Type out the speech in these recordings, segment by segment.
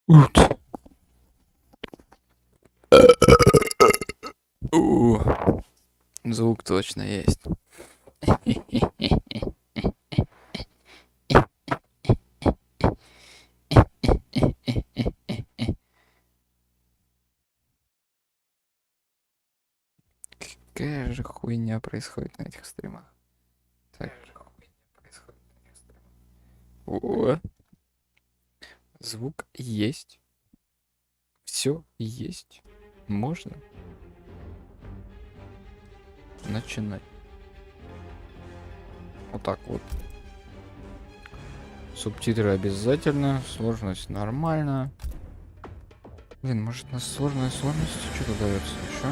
Ут. У, звук точно есть. Какая же хуйня происходит на этих стримах? Так же хуйня происходит на этих стримах. О, звук есть. Все есть. Можно начинать. Вот так вот. Субтитры обязательно. Сложность нормально. Блин, может на сложной сложности что-то дается еще?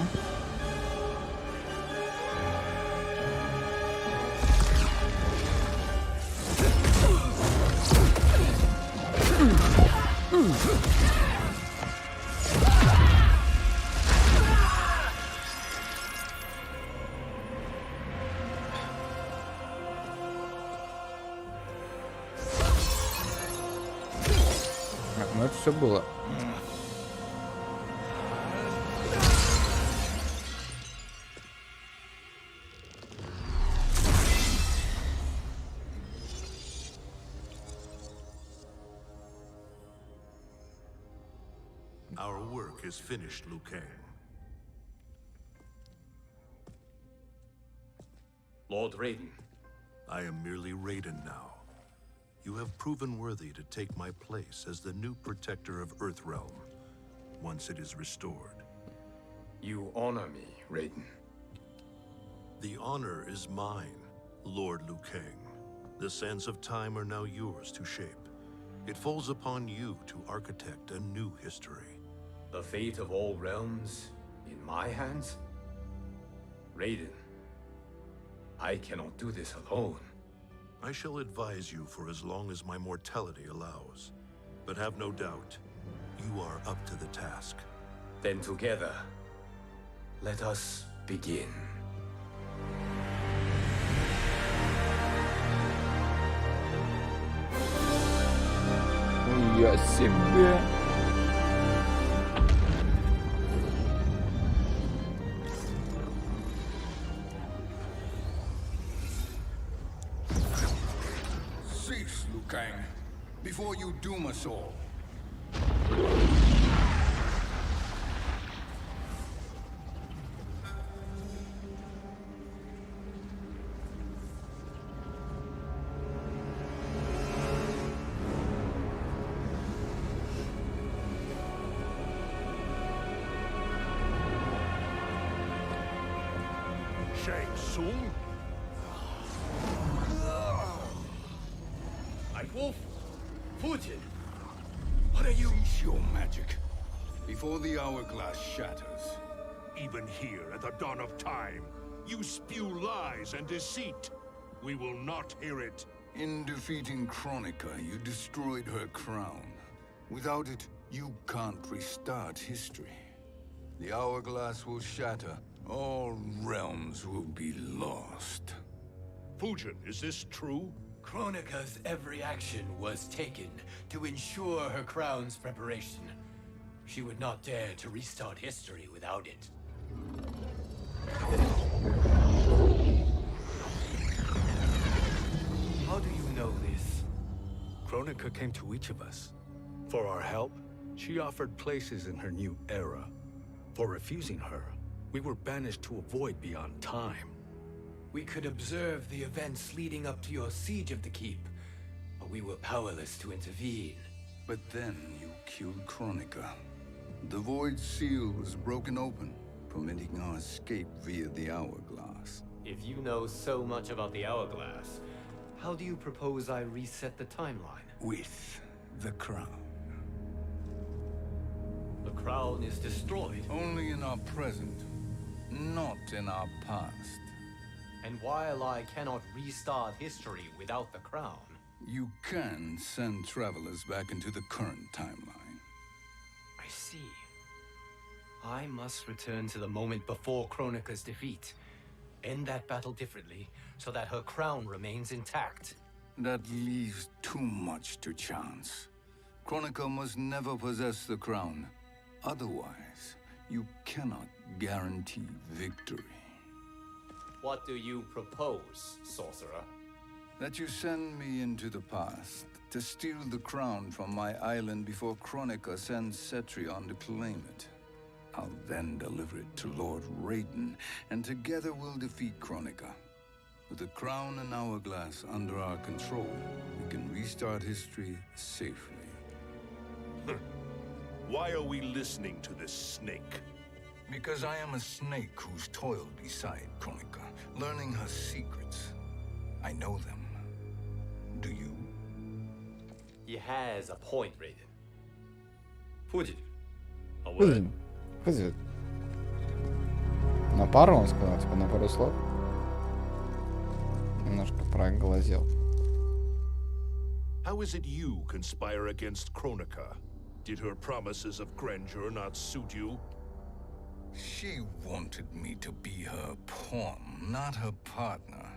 Ну это все было. Our work is finished, Liu Kang. Lord Raiden, I am merely Raiden now. You have proven worthy to take my place as the new protector of Earthrealm, once it is restored. you honor me, Raiden. The honor is mine, Lord Liu Kang. The sands of time are now yours to shape. It falls upon you to architect a new history. The fate of all realms in my hands? Raiden, I cannot do this alone. I shall advise you for as long as my mortality allows. But have no doubt, you are up to the task. Then together, let us begin. Я себе. Cease, Liu Kang, before you doom us all. Shang Tsung? Wolf, Fujin, What are you? Cease your magic before the hourglass shatters. Even here at the dawn of time, you spew lies and deceit. We will not hear it. In defeating Kronika, you destroyed her crown. Without it, you can't restart history. The hourglass will shatter. All realms will be lost. Fujin, is this true? Kronika's every action was taken to ensure her crown's preparation. She would not dare to restart history without it. How do you know this? Kronika came to each of us. For our help, she offered places in her new era. For refusing her, we were banished to a void beyond time. We could observe the events leading up to your siege of the keep, but we were powerless to intervene. But then you killed Kronika. The void seal was broken open, permitting our escape via the hourglass. If you know so much about the hourglass, how do you propose I reset the timeline? With the crown. The crown is destroyed. Only in our present, not in our past. And while I cannot restart history without the crown, You can send travelers back into the current timeline. I see. I must return to the moment before Kronika's defeat. End that battle differently, so that her crown remains intact. That leaves too much to chance. Kronika must never possess the crown. Otherwise, you cannot guarantee victory. What do you propose, sorcerer? That you send me into the past to steal the crown from my island before Kronika sends Cetrion to claim it. I'll then deliver it to Lord Raiden, and together we'll defeat Kronika. With the crown and hourglass under our control, we can restart history safely. Why are we listening to this snake? Because I am a snake who's toiled beside Kronika, learning her secrets. I know them. Do you? He has a point, Raiden. Fuji, a word. Блин, хз. На пару он сказал, типа на пару слов. Немножко проглазел. How is it you conspire against Kronika? Did her promises of grandeur not suit you? She wanted me to be her pawn, not her partner.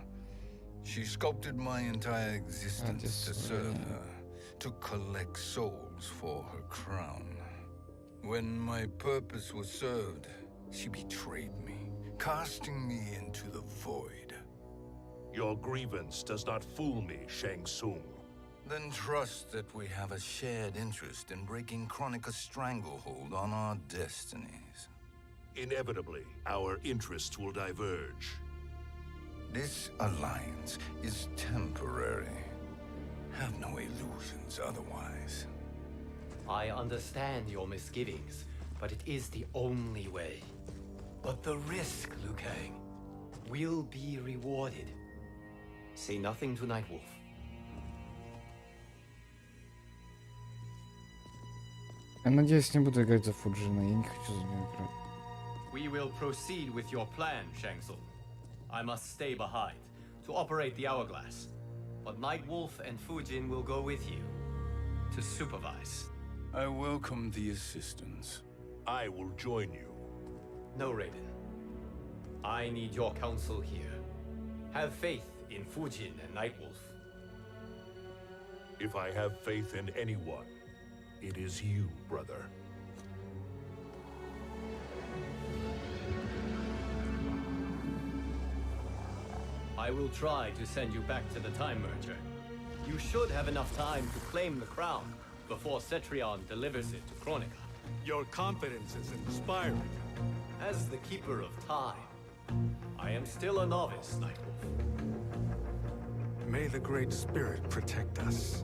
She sculpted my entire existence to serve her, to collect souls for her crown. When my purpose was served, she betrayed me, casting me into the void. Your grievance does not fool me, Shang Tsung. Then trust that we have a shared interest in breaking Kronika's stranglehold on our destinies. Inevitably, our interests will diverge. This alliance is temporary. Have no illusions otherwise. I understand your misgivings, but it is the only way. But the risk, Liu Kang, will be rewarded. Say nothing to Nightwolf. Я надеюсь, не буду играть за Фуджина. Я не хочу за него играть. We will proceed with your plan, Shang Tsung. I must stay behind to operate the hourglass. But Nightwolf and Fujin will go with you to supervise. I welcome the assistance. I will join you. No, Raiden. I need your counsel here. Have faith in Fujin and Nightwolf. If I have faith in anyone, it is you, brother. I will try to send you back to the Time Merger. You should have enough time to claim the crown before Cetrion delivers it to Kronika. Your confidence is inspiring. As the Keeper of Time, I am still a novice, Nightwolf. May the Great Spirit protect us.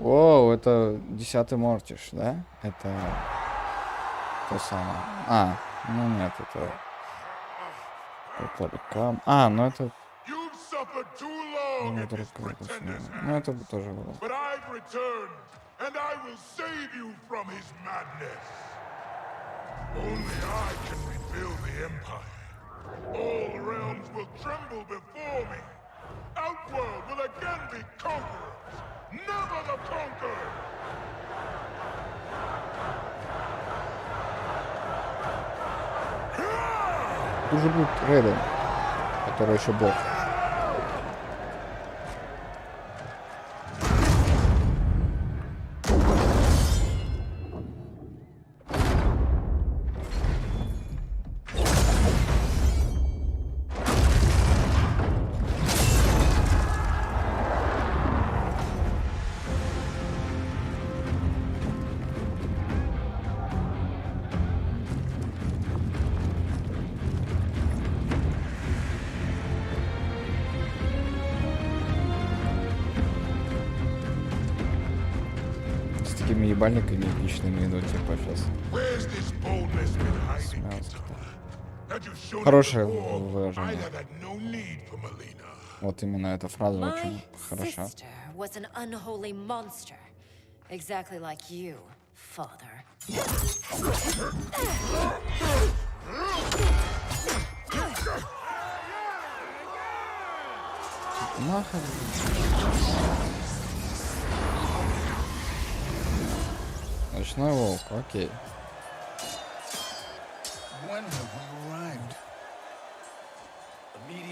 О, это 10-й Мортиш, да? Это то самое. А, ну нет, это... ну это... You've suffered too long Ну, in this другое, pretender's ну это тоже было. But I've returned, and I will save you from his madness. Only I can rebuild the Empire. All realms will tremble before me. Outworld will again be conquerors. Never the conquered! Тут же будет Рейден, который еще бог. С такими ебальниками эпичными идут, типа, сейчас. Where's this boldness been hiding, Смелость. Kitana? Had you shown it Хорошее before, выражение. I'd have had no need for Melina. Вот именно эта фраза My очень хороша. sister was an unholy monster, exactly like you, father. Нахуй. Ночной волк, окей. When have we arrived?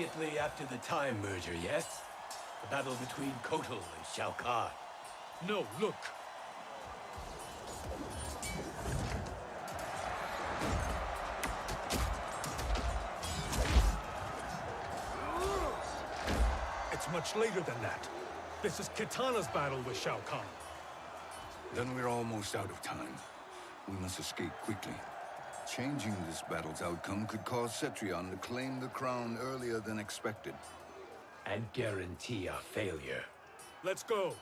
Immediately after the Time merger, yes? The battle between Kotal and Shao Kahn. No, look. It's much later than that. This is Kitana's battle with Shao Kahn. Then we're almost out of time. We must escape quickly. Changing this battle's outcome could cause Cetrion to claim the crown earlier than expected. And guarantee our failure. Let's go.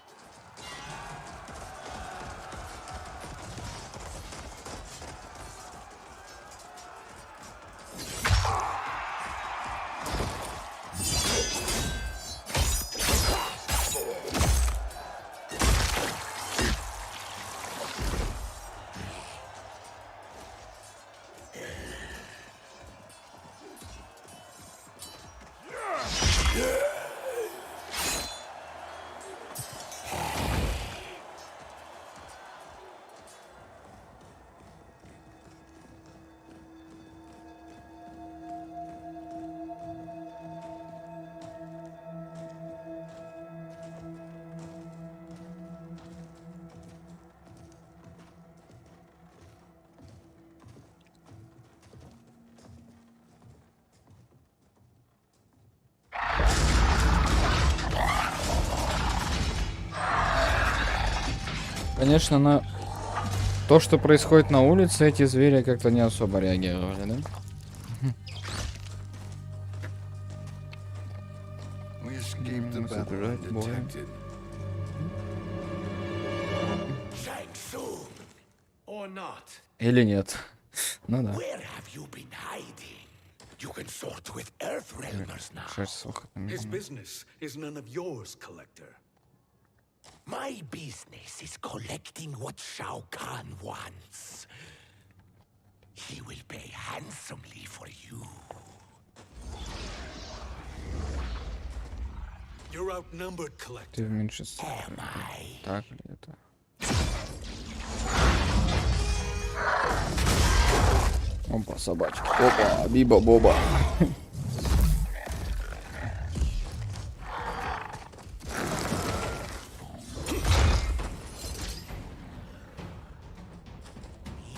Конечно, на то, что происходит на улице, эти звери как-то не особо реагировали, да? We escaped the battle undetected. Shang Tsung! Or not? Или нет? Ну да. Where have you been hiding? You can sort with Earthrealmers now. Шерсть с охотами. His business is none of yours, Collector. My business is collecting what Shao Kahn wants. He will pay handsomely for you. You're outnumbered, Collector. Ты в меньшинстве. Am I? Так ли это? Опа, собачка. Опа, биба-боба.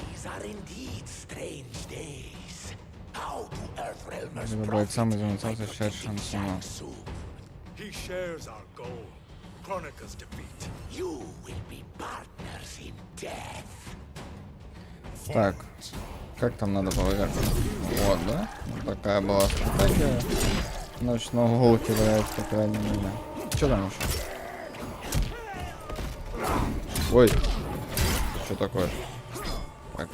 These are indeed strange days. How do Earthrealmers Либо profit бойцам из by инициации шерсть protecting шансона. Shang Tsung? He shares our goal. Kronika's defeat. You will be partners in death. Так, как там надо полагать? Вот, да? Вот такая была стратегия. Ночного волки, блядь, по крайней мере. Что там еще? Ой, что такое? Так.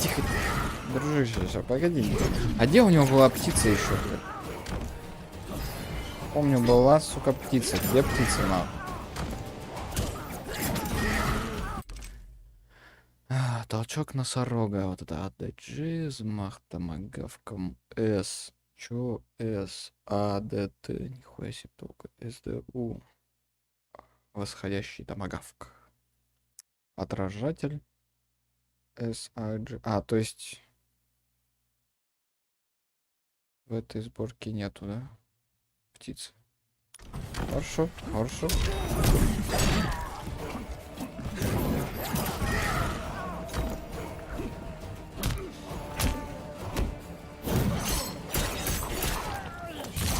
Тихо, дружище, сейчас, погоди. А где у него была птица еще, блядь? Помню, была, сука, птица. Где птица, нахуй? Толчок носорога. Вот это АДГ, взмах томагавком С. Чё С? АДТ. Нихуя себе только. СДУ. Восходящий томагавк. Отражатель. САГ. А, то есть... В этой сборке нету, да? Птицы. Хорошо, хорошо.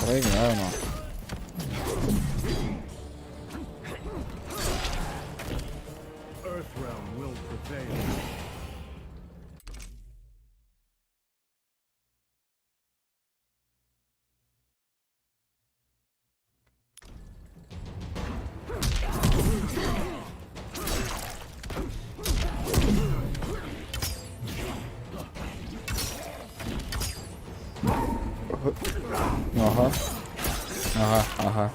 Проиграю, но. Earthrealm will prevail. Ага. Ага, ага.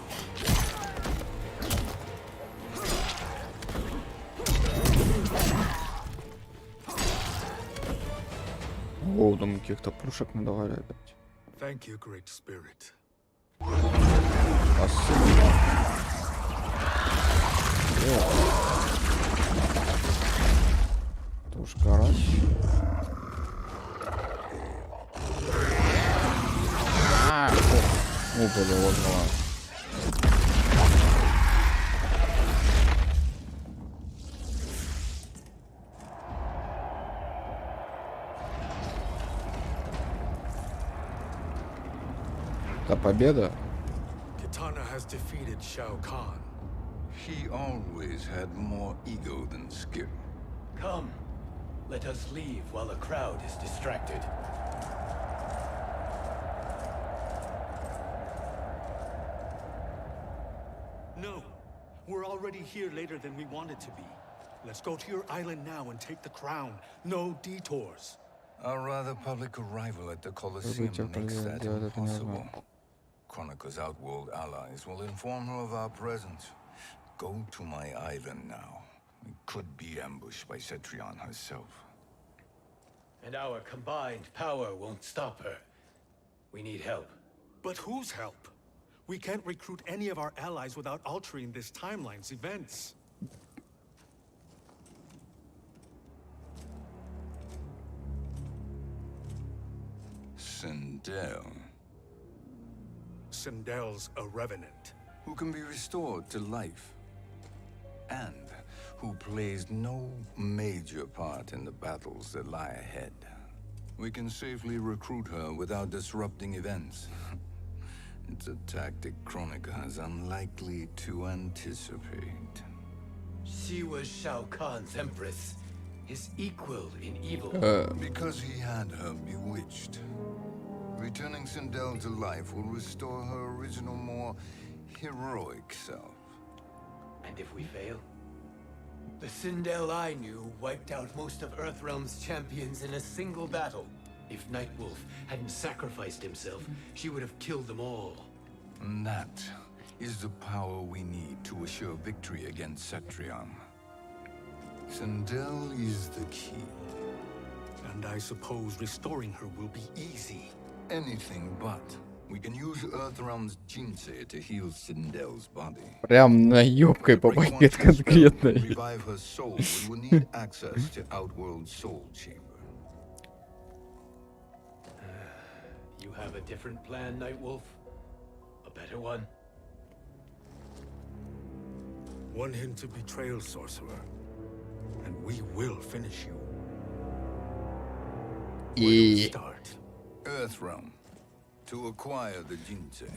О, там каких-то пушек надавали опять. Thank you, Great Spirit. Спасибо. Это уж карась. А, Упали, вот она. Это победа? Kitana has defeated Shao Kahn. He always had more ego than skill. Come, let us leave while the crowd is distracted. No, we're already here later than we wanted to be. Let's go to your island now and take the crown. No detours. Our rather public arrival at the Colosseum makes that impossible. Chronica's outworld allies will inform her of our presence. Go to my island now. We could be ambushed by Cetrion herself. And our combined power won't stop her. We need help. But whose help? We can't recruit any of our allies without altering this timeline's events. Sindel, Sindel's a revenant. who can be restored to life, and who plays no major part in the battles that lie ahead. We can safely recruit her without disrupting events. It's a tactic Chronica is unlikely to anticipate. She was Shao Kahn's empress, his equal in evil. Because he had her bewitched. Returning Sindel to life will restore her original, more heroic self. And if we fail? The Sindel I knew wiped out most of Earthrealm's champions in a single battle. If Nightwolf hadn't sacrificed himself, she would have killed them all. And that is the power we need to assure victory against Cetrion. Sindel is the key. And I suppose restoring her will be easy. Anything but. We can use Earthrealm's Jinsei to heal Sindel's body. Прям наёбкой To break one попадет true spell and конкретно. revive her soul, we will need access to Outworld Soul Chamber. You have a different plan, Nightwolf? A better one? Want him to betrayal, sorcerer. And we will finish you. Where do we И... start? Earthrealm. To acquire the Jinsei.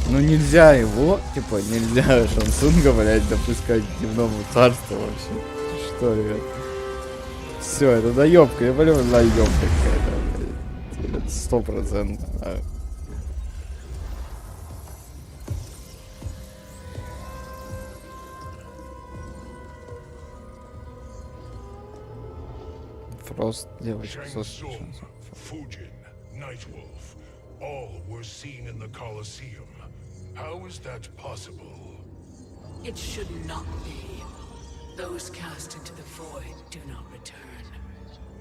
Ну нельзя его, типа, нельзя Шансунга, блядь, допускать к дневному царству вообще. Что, ребят? Все, это доебка, я понимаю, доебка какая-то, блядь. 100%. Фрост, девочка, Shang Tsung, Fujin, Nightwolf, all were seen in the Colosseum. How is that possible? It should not be. Those cast into the void do not return.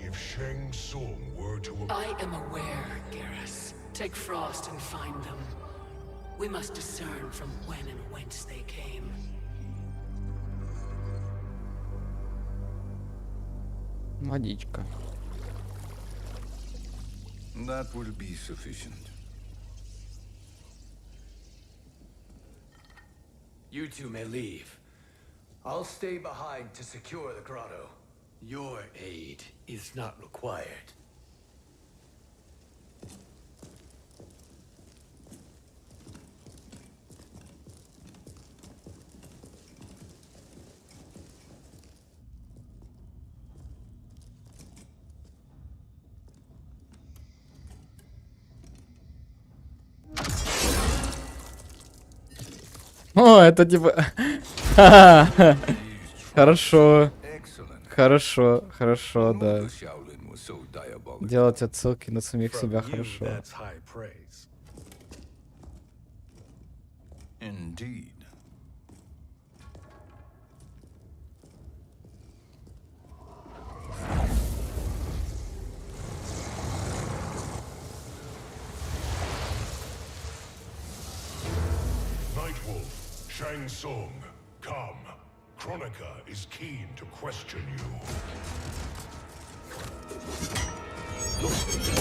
If Shang Tsung were to... I am aware, Garrus. Take Frost and find them. We must discern from when and whence they came. Водичка. That will be sufficient. You two may leave. I'll stay behind to secure the grotto. Your aid is not required. О, это типа... Хорошо. Excellent. Хорошо, хорошо, Knew да. the Shaolin was so diabolical. Делать отсылки на самих себя From you, хорошо. that's high praise. Indeed. Nightwolf, Shang Tsung, come. Chronica is keen to question you.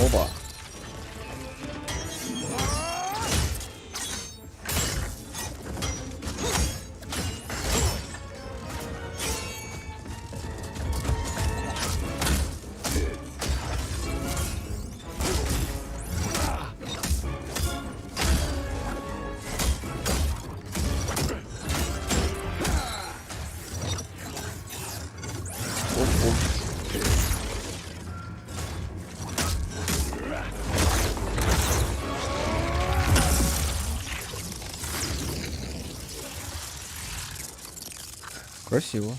Оба. Красиво.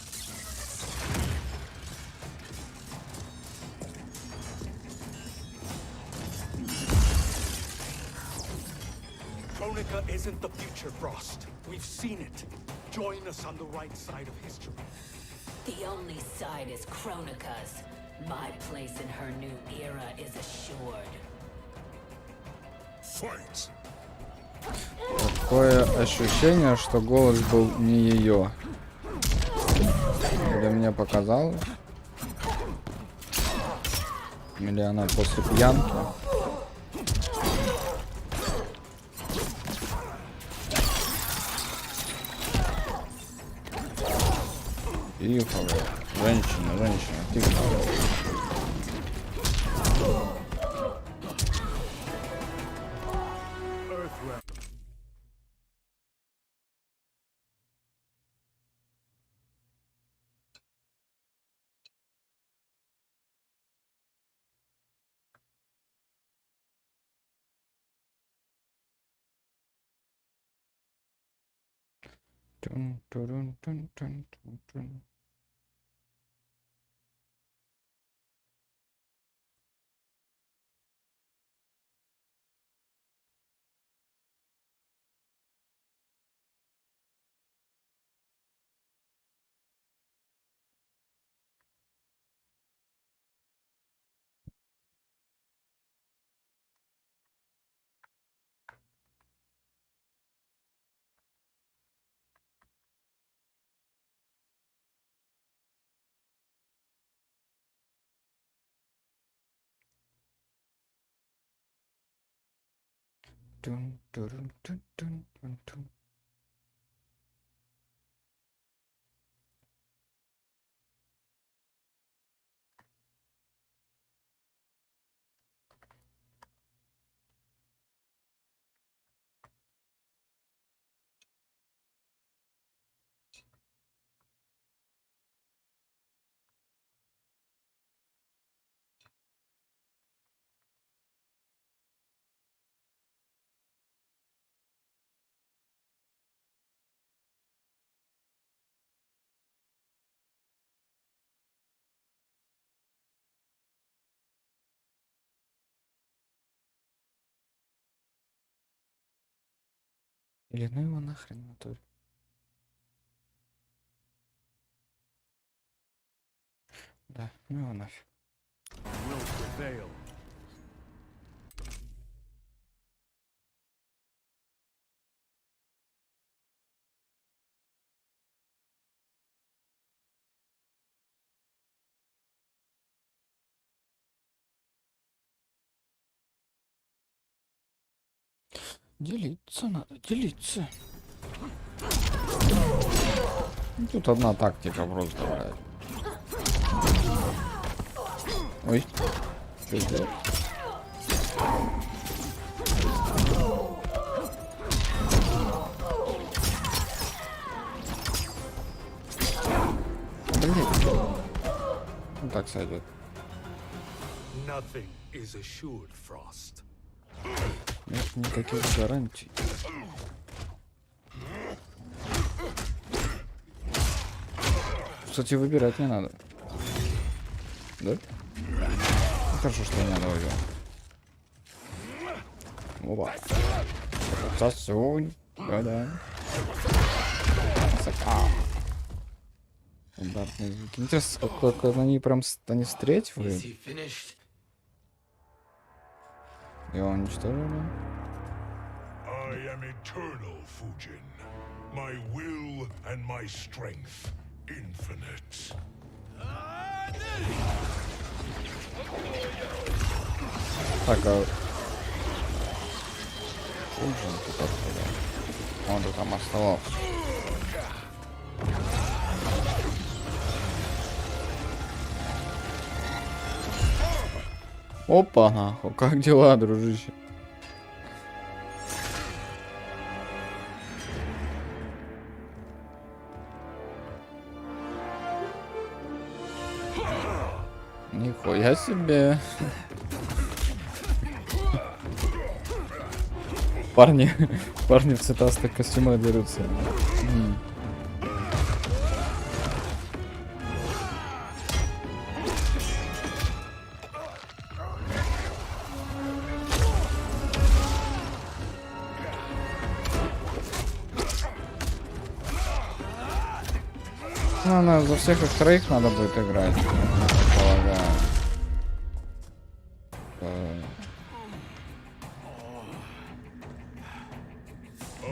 Kronika isn't the future, Frost. We've seen it. Join us on the right side of history. The only side is Kronika's. My place in her new era is assured. Fight! Такое ощущение, что голос был не ее. Или мне показалось. Или она после пьянки. Тихо, женщина, тихо. Тун-турун-тун-тун-тун-тун. Тун-турун-тун-тун-тун-тун. Или ну его нахрен, натуре. Да, ну его нафиг. Will prevail. Делиться надо, делиться. Ну, тут одна тактика просто, блядь. Ой, что сделал? Блин. Ну так сойдет. Nothing is assured, Frost. Нет никаких гарантий. Кстати, выбирать не надо. Да? Ну, хорошо, что не надо выбирать. Опа. Сосунь. Да-да. Стандартные звуки. Интересно, как они прям они встреть вы. Его уничтожили. I am eternal, Fujin. My will and my strength infinite. Так, а... Фуджин тут откуда? Он там оставался. Опа, нахуй, как дела, дружище? Нихуя себе. Парни в цветастых костюмах дерутся. Ну, за всех их троих надо будет играть, полагаю.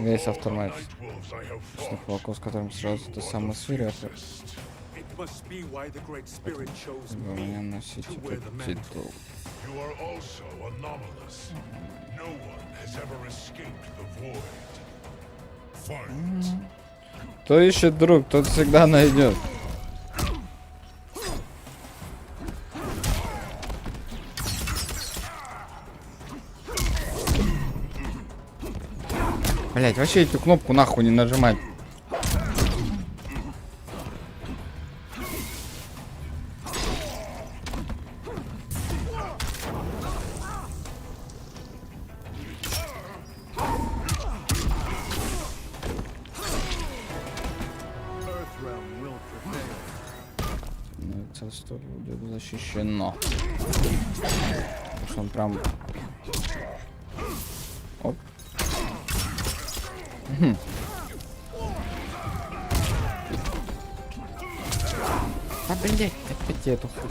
Весь автомат. С которым сразу это самый свирепый. У меня носить этот титул. Кто ищет друг, тот всегда найдет. Блять, вообще эту кнопку нахуй не нажимать. Царство будет защищено. Потому что он прям... Оп. А, блядь, опять эту хуй.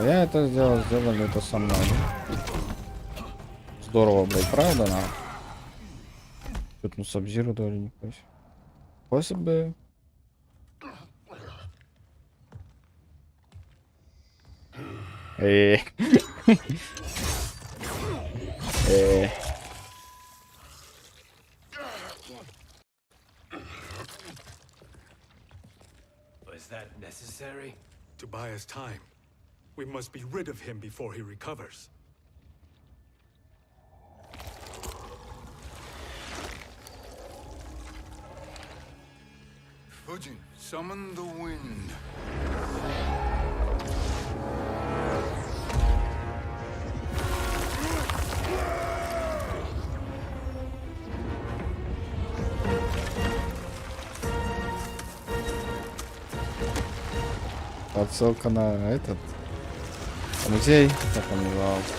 Я это сделал, сделали это со мной. Здорово, блядь, правда, на? Тут ну сабзиру дали, не хочешь. Способы. Was that necessary? To buy us time. We must be rid of him before he recovers. Fujin, summon the wind. Отсылка на этот музей, как он назывался.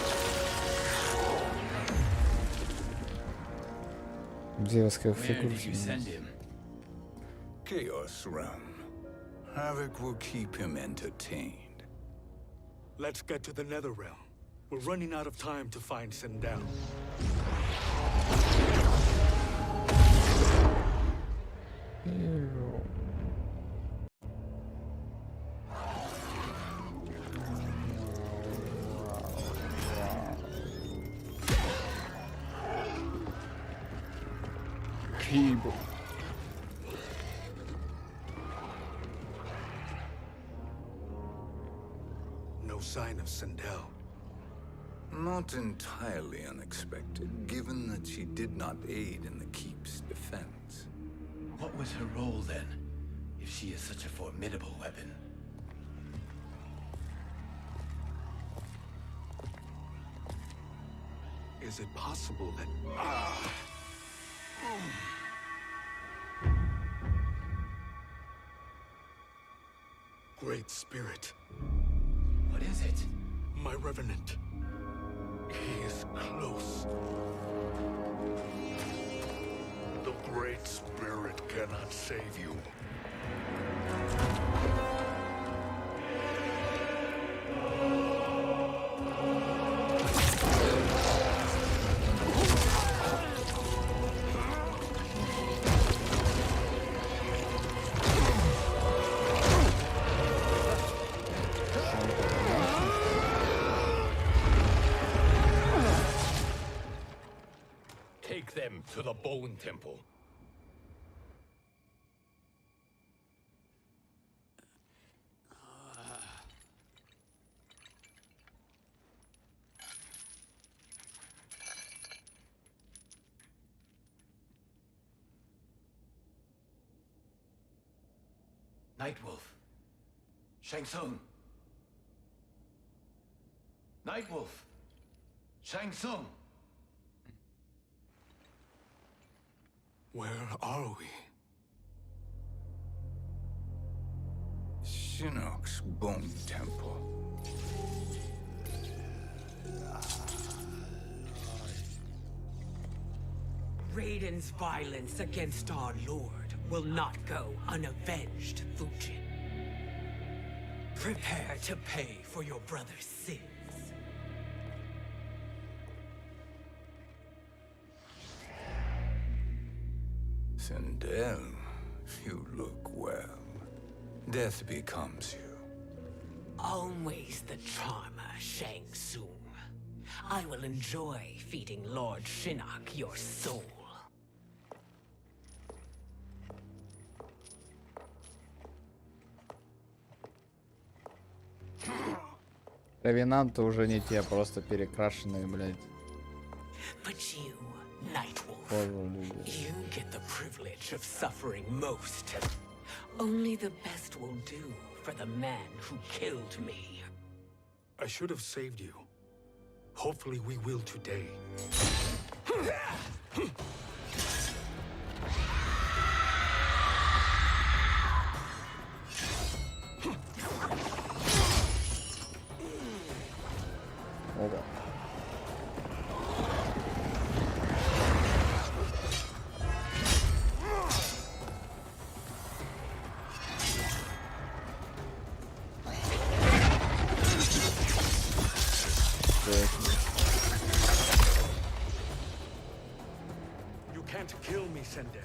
Музеевских фигур. Chaos Realm. Havoc will keep him entertained. Let's get to the Nether Realm. We're running out of time to find Sindel. No sign of Sindel. Not entirely unexpected, given that she did not aid in the Keep's defense. What was her role then, if she is such a formidable weapon? Is it possible that... Great Spirit. What is it? My Revenant. He is close. The Great Spirit cannot save you. Take them to the Bone Temple. Nightwolf. Shang Tsung. Nightwolf. Shang Tsung. Where are we? Shinnok's Bone Temple. Raiden's violence against our lord will not go unavenged, Fujin. Prepare to pay for your brother's sins. Sindel, you look well. Death becomes you. Always the charmer, Shang Tsung. I will enjoy feeding Lord Shinnok your soul. Ревенанты уже не те, просто перекрашенные, блядь. But you, Nightwolf, Кожу люди. you get the privilege of suffering most. Only the best will do for the man who killed me. I should have saved you. Hopefully we will today. Ого. You can't kill me, Sindel.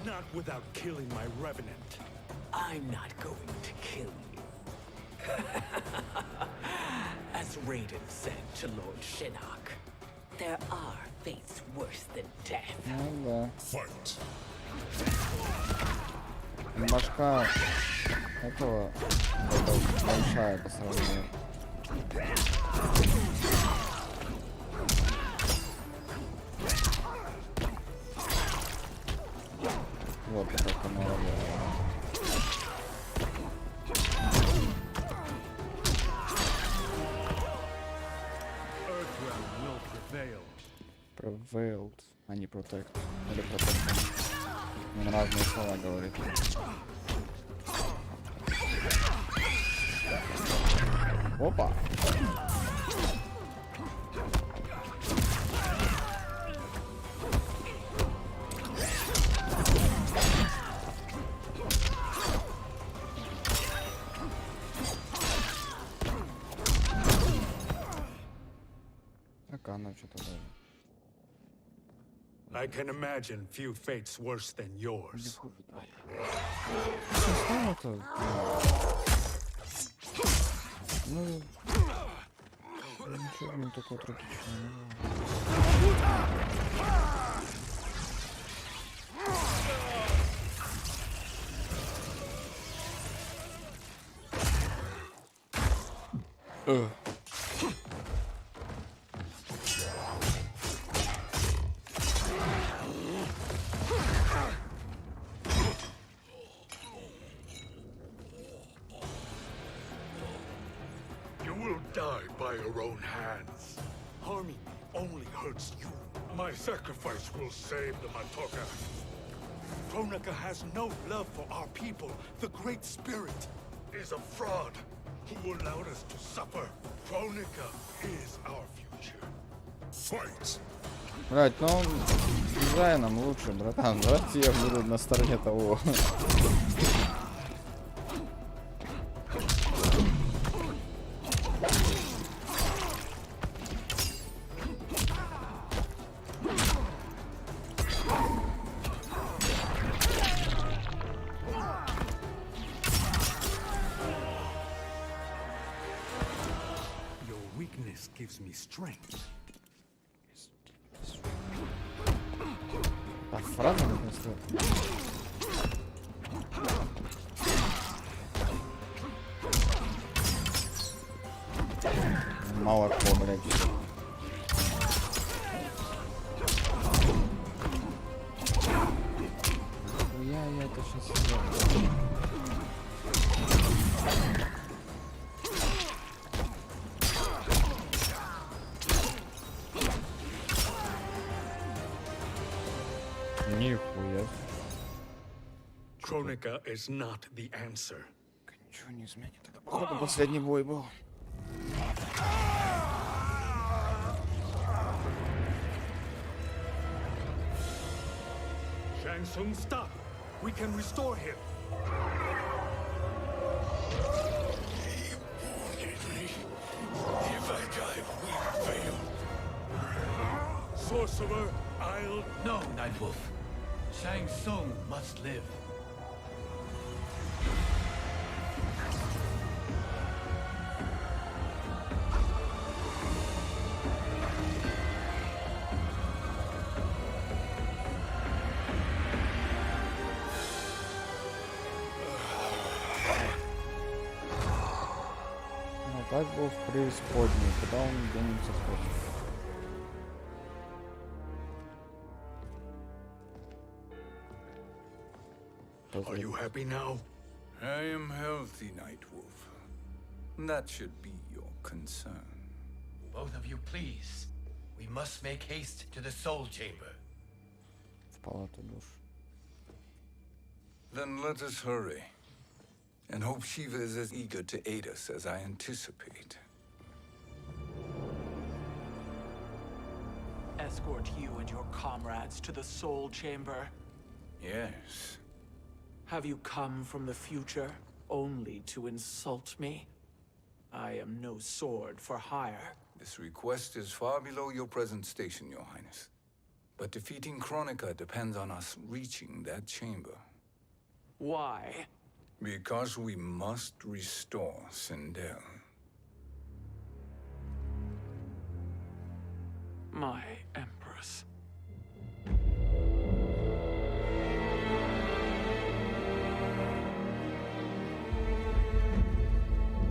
Not without killing my revenant. I'm not going to kill you. As Raiden said to Lord Shinnok, there are fates worse than death. Ну да. Fight. Башка этого большая по сравнению. Вот это канал. Earthrealm will prevail. Prevailed, а не protect. Или protect. Он разные слова говорит. Опа! Так, она что-то даже. I can imagine few fates worse than yours. Что это? Ну, ничего не такого трагичного. You will die by your own hands. Harming me only hurts you. My sacrifice will save the Matoka. Kronika has no love for our people. The Great Spirit Is a fraud who allowed us to suffer. Kronika is our future. Fight! Блять, ну он дизайном лучше, братан. Давайте я буду на стороне того. Your weakness gives me strength. Так, фраза написала. Молоко, блядь. Я это сейчас сделаю. Нихуя. Kronika is not the answer. Ничего не изменит. Это, походу, последний бой был. Shang Tsung, stop! We can restore him! If I die, we fail. Sorcerer, I'll... No, Nightwolf. Shang Tsung must live. Ну, так был в преисподней, куда он денется хочет. Are you happy now? I am healthy, Nightwolf. That should be your concern. Both of you, please. We must make haste to the Soul Chamber. В палату душ. Then let us hurry. And hope Shiva is as eager to aid us as I anticipate. Escort you and your comrades to the Soul Chamber. Yes. Have you come from the future only to insult me? I am no sword for hire. This request is far below your present station, Your Highness. But defeating Kronika depends on us reaching that chamber. Why? Because we must restore Sindel. My Empress.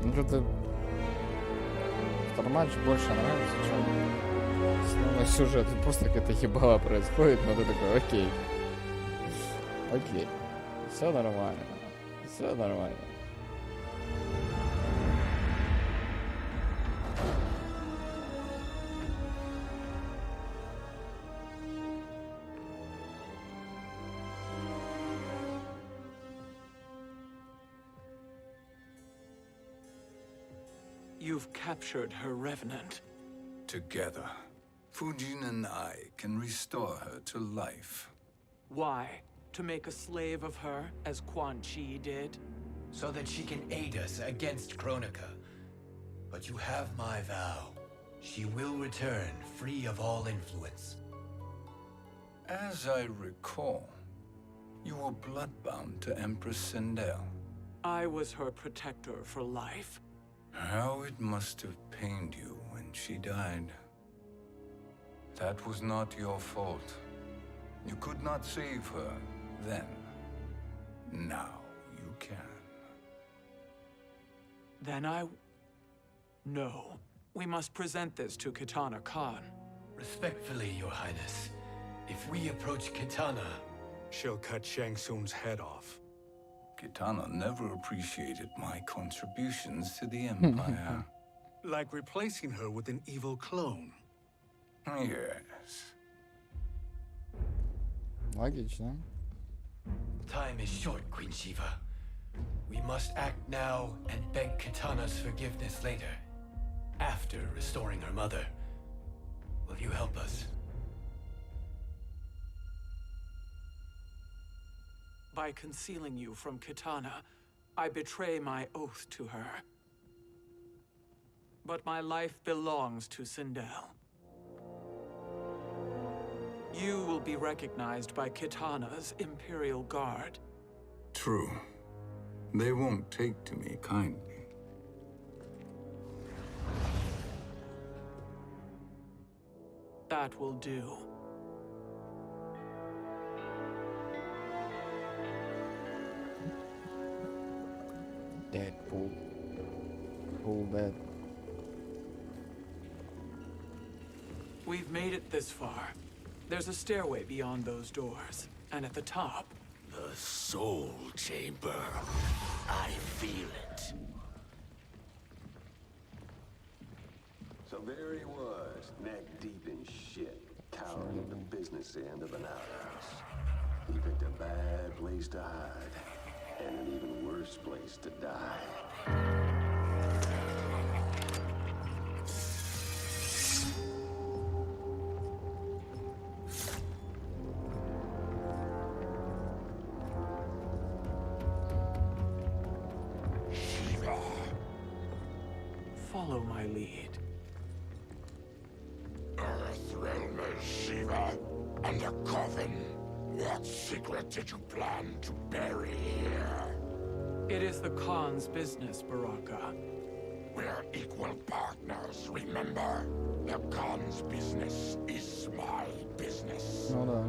Ну, что-то... Aftermatch больше нравится, чем основной сюжет. Тут просто какая-то ебала происходит, но ты такой, окей. Окей. Все нормально. Все нормально. You've captured her revenant. Together, Fujin and I can restore her to life. Why? To make a slave of her, as Quan Chi did? So that she can aid us against Kronika. But you have my vow. She will return free of all influence. As I recall, you were bloodbound to Empress Sindel. I was her protector for life. How it must have pained you when she died. That was not your fault. You could not save her then. Now you can. Then No. We must present this to Kitana Khan. Respectfully, Your Highness, if we approach Kitana... She'll cut Shang Tsung's head off. Kitana never appreciated my contributions to the Empire. Like replacing her with an evil clone. Yes. Логично. Time is short, Queen Shiva. We must act now and beg Kitana's forgiveness later. After restoring her mother. Will you help us? By concealing you from Kitana, I betray my oath to her. But my life belongs to Sindel. You will be recognized by Kitana's Imperial Guard. True. They won't take to me kindly. That will do. Deadpool. Pull that. We've made it this far. There's a stairway beyond those doors, and at the top... The Soul Chamber. I feel it. So there he was, neck deep in shit, cowering at the business end of an outhouse. He picked a bad place to hide, and an even worse place to die. Follow my lead. Earthrealmer Shiva and a coffin. What secret did you plan to bury here? It is the Khan's business, Baraka. We're equal partners, remember? The Khan's business is my business. Ну да.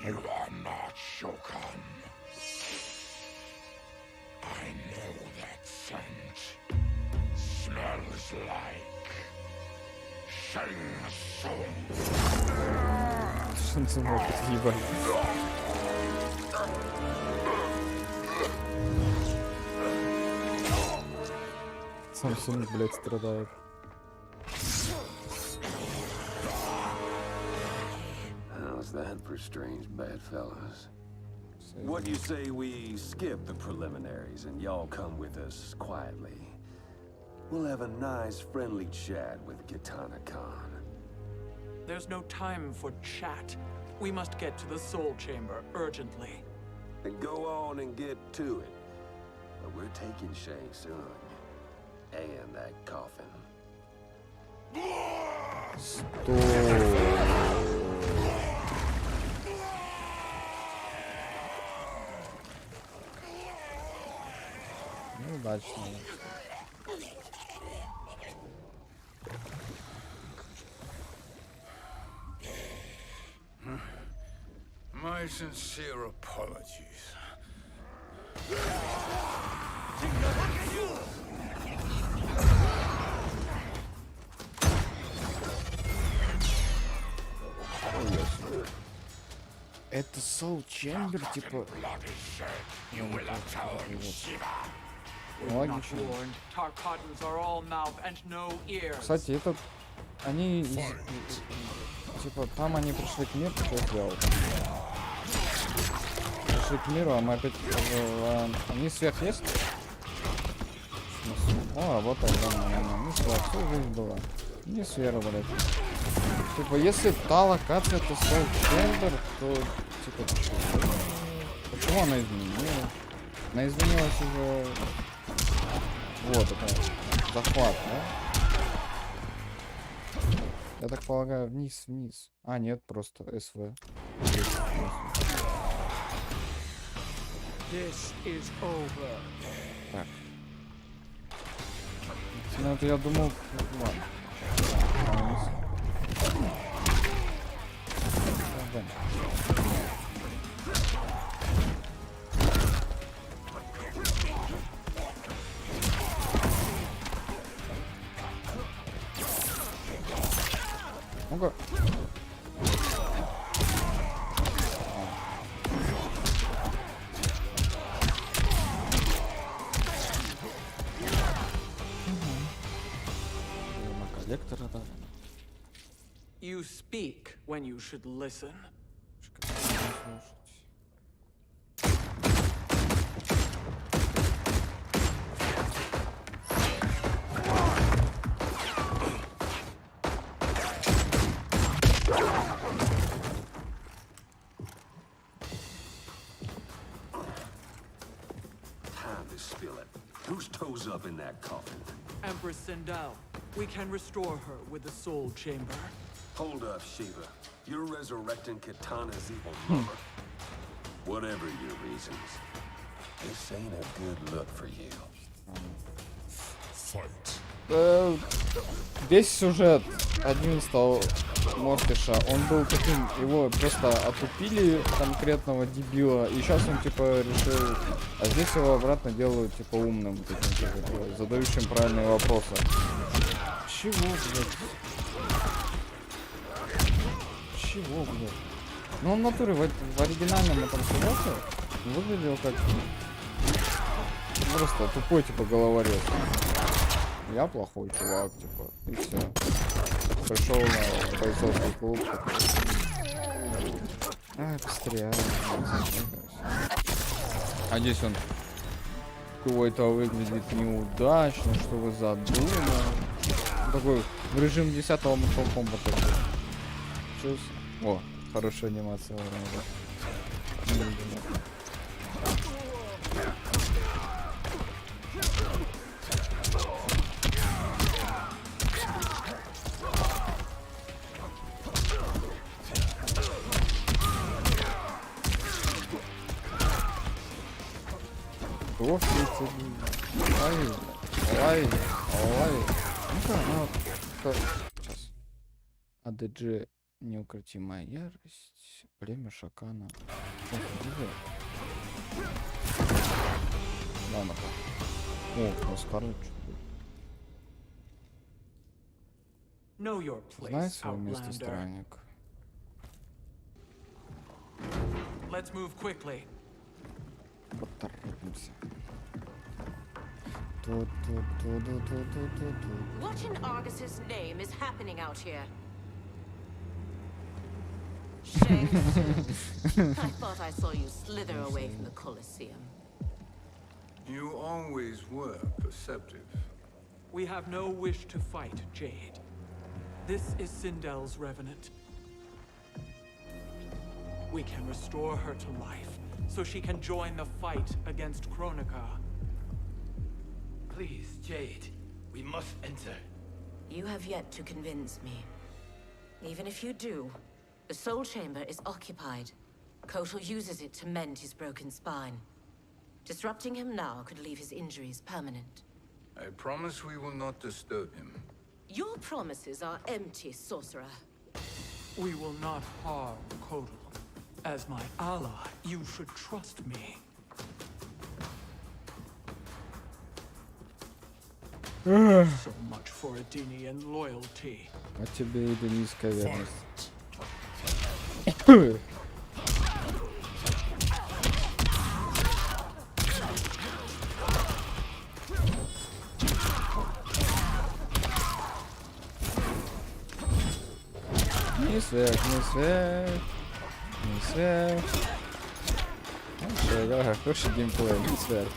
You are not Shokan. I know that scent. Smells like Shang Tsung. Шансонок, ебать. Samsung, блядь, страдает. How's that for strange bedfellows? What do you say we skip the preliminaries and y'all come with us quietly? We'll have a nice, friendly chat with Kitana Khan. There's no time for chat. We must get to the Soul Chamber urgently. Then go on and get to it. But we're taking Shang Tsung. And that coffin. Неудачно. My sincere apologies. Это Soul Chamber, типа... Логично. Tarkatans are all mouth and no ears. Кстати, это... Они... Типа, там они пришли к миру, что я сделал? Пришли к миру, а мы опять... Они сверх есть? О, работает, да, нормально. Не сверх, всю жизнь была. Не сверху, блядь. Типа, если та локация, то Soul Chamber, то... Типа, почему она изменилась? Она изменилась уже... Вот, это... Захват, да? Я так полагаю, вниз. А, нет, просто СВ. Так. Ну, это я думал... Ладно. Ну-ка. Коллектора, да. You speak when you should listen. Time to spill it. Whose toes up in that coffin? Empress Sindel. We can restore her with the Soul Chamber. Hold up, Shiva. You're resurrecting Kitana's evil mother. Whatever your reasons, this ain't a good look for you. Fight. Весь сюжет 11-го Морпиша, он был таким, его просто отупили, конкретного дебила, и сейчас он типа решил, а здесь его обратно делают типа умным, таким, типа, задающим правильные вопросы. Чего, блядь? Чего, блядь? Ну он в натуре в оригинальном этом сюжете выглядел как просто тупой типа головорез. Я плохой чувак, типа, и все. Пришел на бойцовский клуб. А, быстрее. А здесь он какой-то выглядит неудачно, что вы задумали. Такой в режим 10-го Mortal Kombat. Чус. О, хорошая анимация. Ой. Ну-ка, сейчас. АДГ неукротимая ярость. Племя Шакана. Ладно, о, Скарлетт. Знай свое место, странник. Let's move quickly. Поторопимся. What in Argus's name is happening out here? Shame. I thought I saw you slither away from the Colosseum. You always were perceptive. We have no wish to fight, Jade. This is Sindel's revenant. We can restore her to life, so she can join the fight against Kronika. Please, Jade, we must enter. You have yet to convince me. Even if you do, the Soul Chamber is occupied. Kotal uses it to mend his broken spine. Disrupting him now could leave his injuries permanent. I promise we will not disturb him. Your promises are empty, sorcerer. We will not harm Kotal. As my ally, you should trust me. So much for Adenian loyalty. А тебе и денийская верность. Не свет. Ну что, игра хороший геймплей, не свет.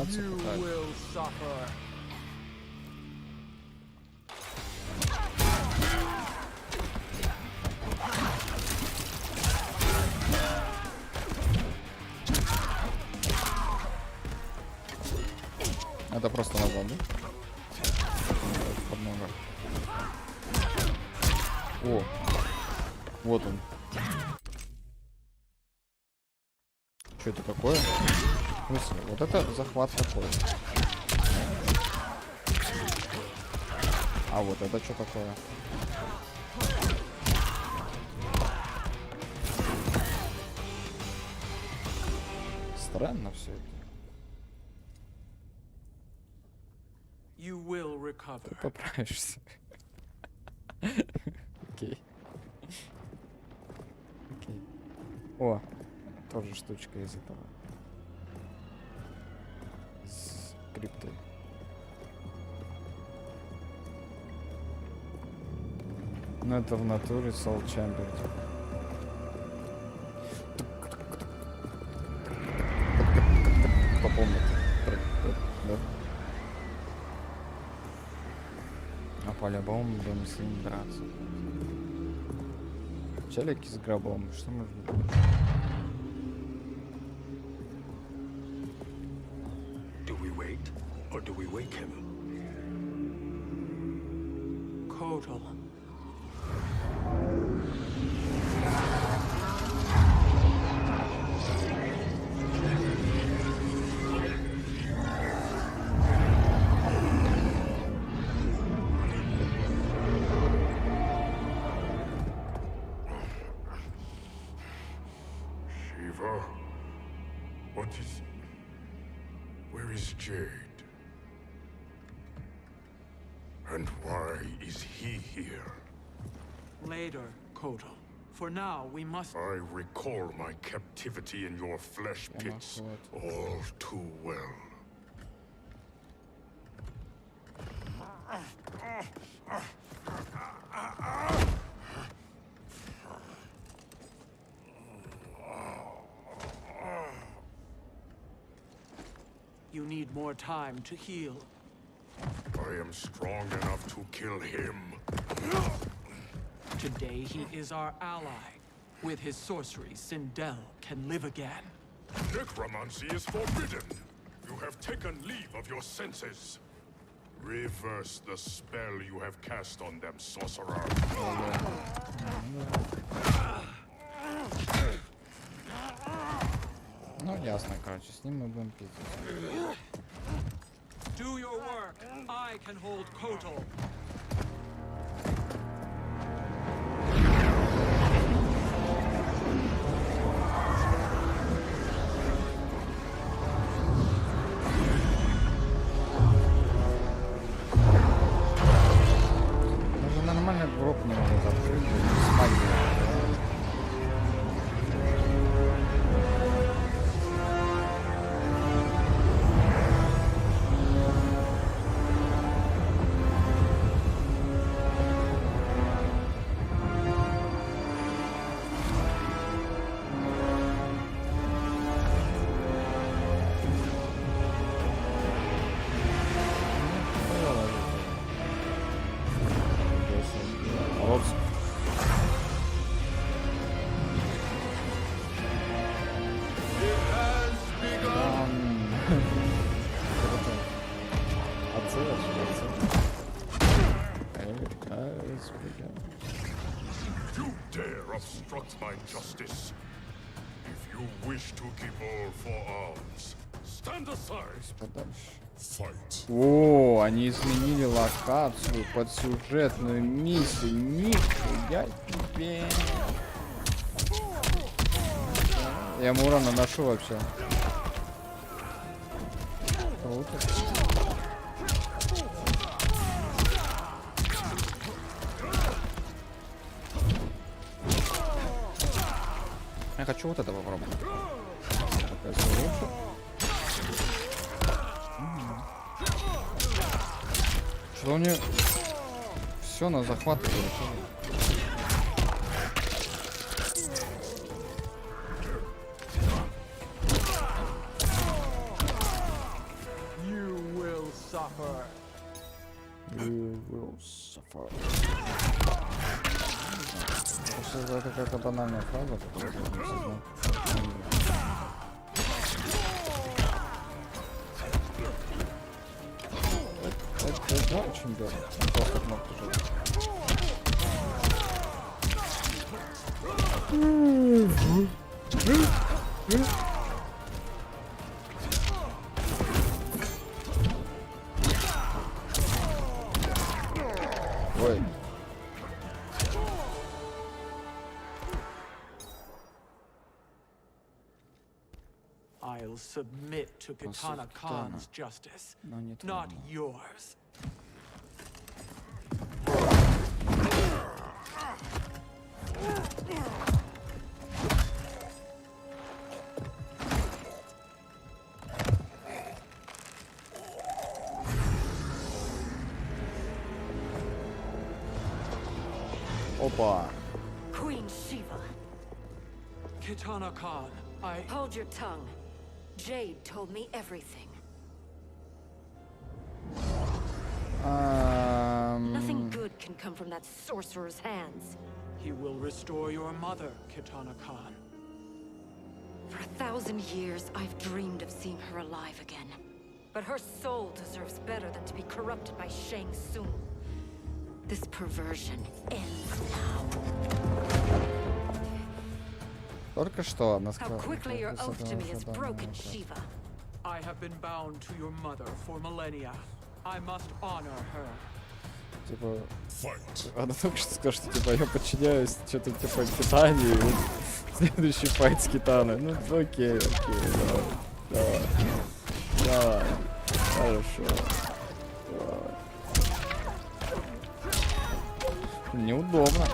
You will suffer. Это просто назад, да? Под ногу. О, вот он. Что это такое? В смысле? Вот это захват такой. А вот это что такое? Странно все это. You will recover. Ты поправишься. Окей. Окей. О, тоже штучка из этого. Из крипты. Ну это в натуре Soul Chamber. Попомнит. Да? А по-любому будем с ним драться. Челики с гробом. Что может быть? Do we wait, or do we wake him? Kotal. Shiva? What is... Where is Jade? And why is he here? Later, Kotal. For now, we must... I recall my captivity in your flesh pits all too well. You need more time to heal. I am strong enough to kill him. Today he is our ally. With his sorcery, Sindel can live again. Necromancy is forbidden. You have taken leave of your senses. Reverse the spell you have cast on them, sorcerer. Ну, ясно, короче, с ним мы будем пиздить. Do your work. I can hold Kotal. Даже нормально гроб не может открыть, без магии. You dare obstruct my justice. If you wish to keep all four arms, stand aside. Fight. О, они изменили локацию под сюжетную миссию. Нихуя тебе. Я ему урон наношу вообще. Круто. Я хочу вот это попробовать. Что у нее все на захват получили. You will suffer. You will suffer. Это какая-то банальная фраза, которую я не знаю. Это очень дорого. Просто кнопку жать. Ой. I'll submit to Kitana Khan's justice, Но не not твоему. yours. Опа. Queen Shiva, Kitana Khan, hold your tongue. Jade told me everything. Nothing good can come from that sorcerer's hands. He will restore your mother, Kitana Khan. For 1,000 years, I've dreamed of seeing her alive again. But her soul deserves better than to be corrupted by Shang Tsung. This perversion ends now. Только что она How сказала. quickly your oath to me is broken, Shiva. I have been bound to your mother for millennia. I must honor her. Типа, она только что сказала, что типа я подчиняюсь что-то типа Китане, и вот следующий файт с Китаной. Ну окей, давай, хорошо, давай. Неудобно.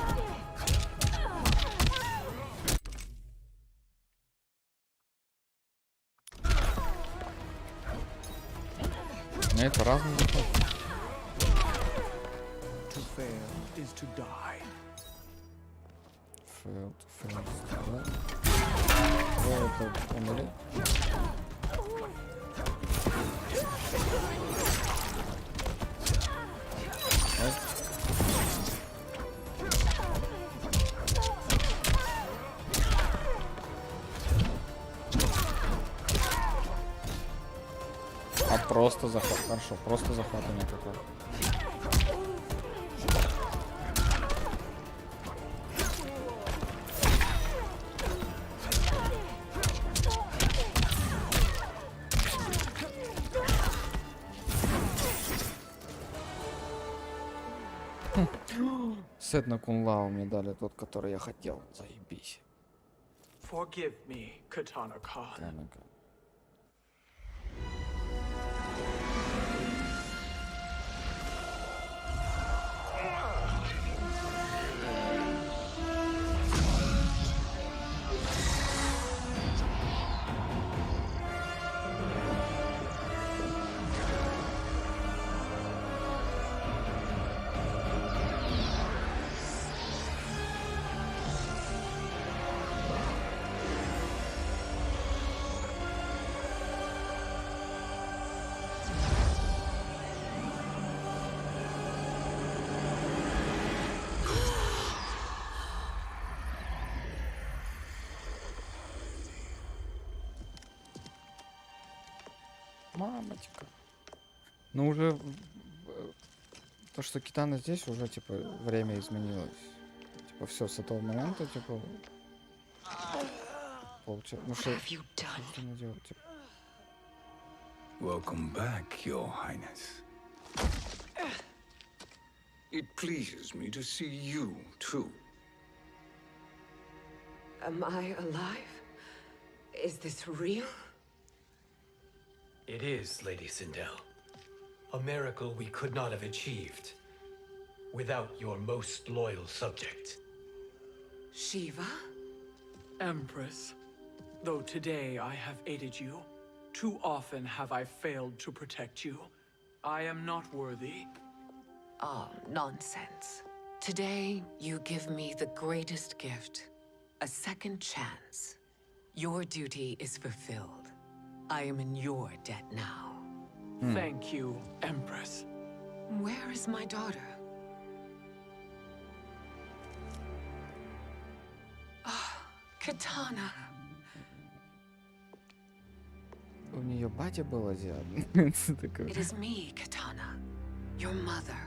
Это разный заход. To fail is to die. Failed, failed, это умереть. А просто захват. Хорошо, просто захват у меня какой. Сет на кунлау мне дали, тот, который я хотел. Заебись. Forgive me, Katana Khan. Танaka. Мамочка. Ну уже то, что Китана здесь, уже типа время изменилось. Типа все с этого момента, типа получается. Ну что она делает, типа. Welcome back, Your Highness. It pleases me to see you, too. Am I alive? Is this real? It is, Lady Sindel. A miracle we could not have achieved without your most loyal subject. Shiva? Empress, though today I have aided you, too often have I failed to protect you. I am not worthy. Oh, nonsense. Today, you give me the greatest gift. A second chance. Your duty is fulfilled. I am in your debt now. Thank you, Empress. Where is my daughter? Ah, Katana. У нее батя был азиат. It is me, Katana. Your mother.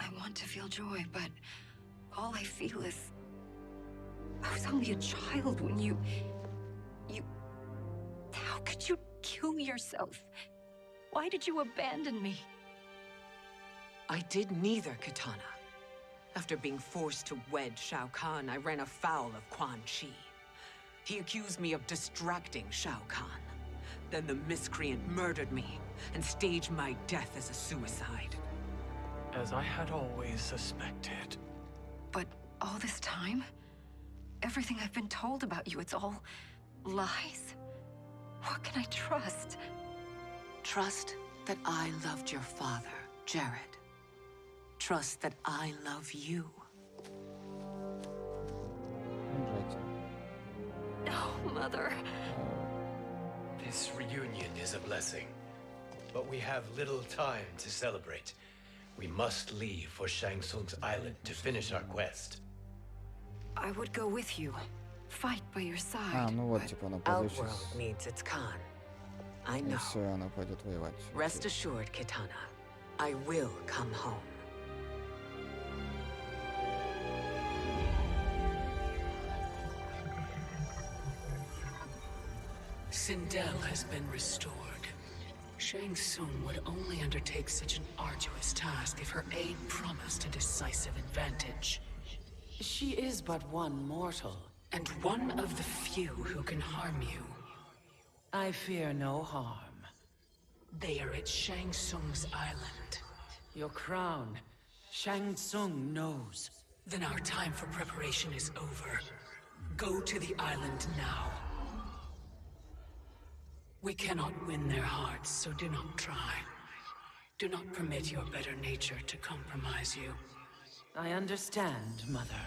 I want to feel joy, but all I feel is... I was only a child when you... How could you kill yourself? Why did you abandon me? I did neither, Katana. After being forced to wed Shao Kahn, I ran afoul of Quan Chi. He accused me of distracting Shao Kahn. Then the miscreant murdered me and staged my death as a suicide. As I had always suspected. But all this time? Everything I've been told about you, it's all lies? What can I trust? Trust that I loved your father, Jared. Trust that I love you. No, Mother. This reunion is a blessing, but we have little time to celebrate. We must leave for Shang Tsung's island to finish our quest. I would go with you. Fight by your side. Ну вот, типа, она пойдет сейчас. Outworld needs its Khan. I И know. все, она пойдет воевать. Rest assured, Kitana. I will come home. Sindel has been restored. Shang Tsung would only undertake such an arduous task if her aid promised a decisive advantage. She is but one mortal. And one of the few who can harm you. I fear no harm. They are at Shang Tsung's island. Your crown Shang Tsung knows. Then our time for preparation is over. Go to the island now. We cannot win their hearts, so do not try. Do not permit your better nature to compromise you. I understand, Mother.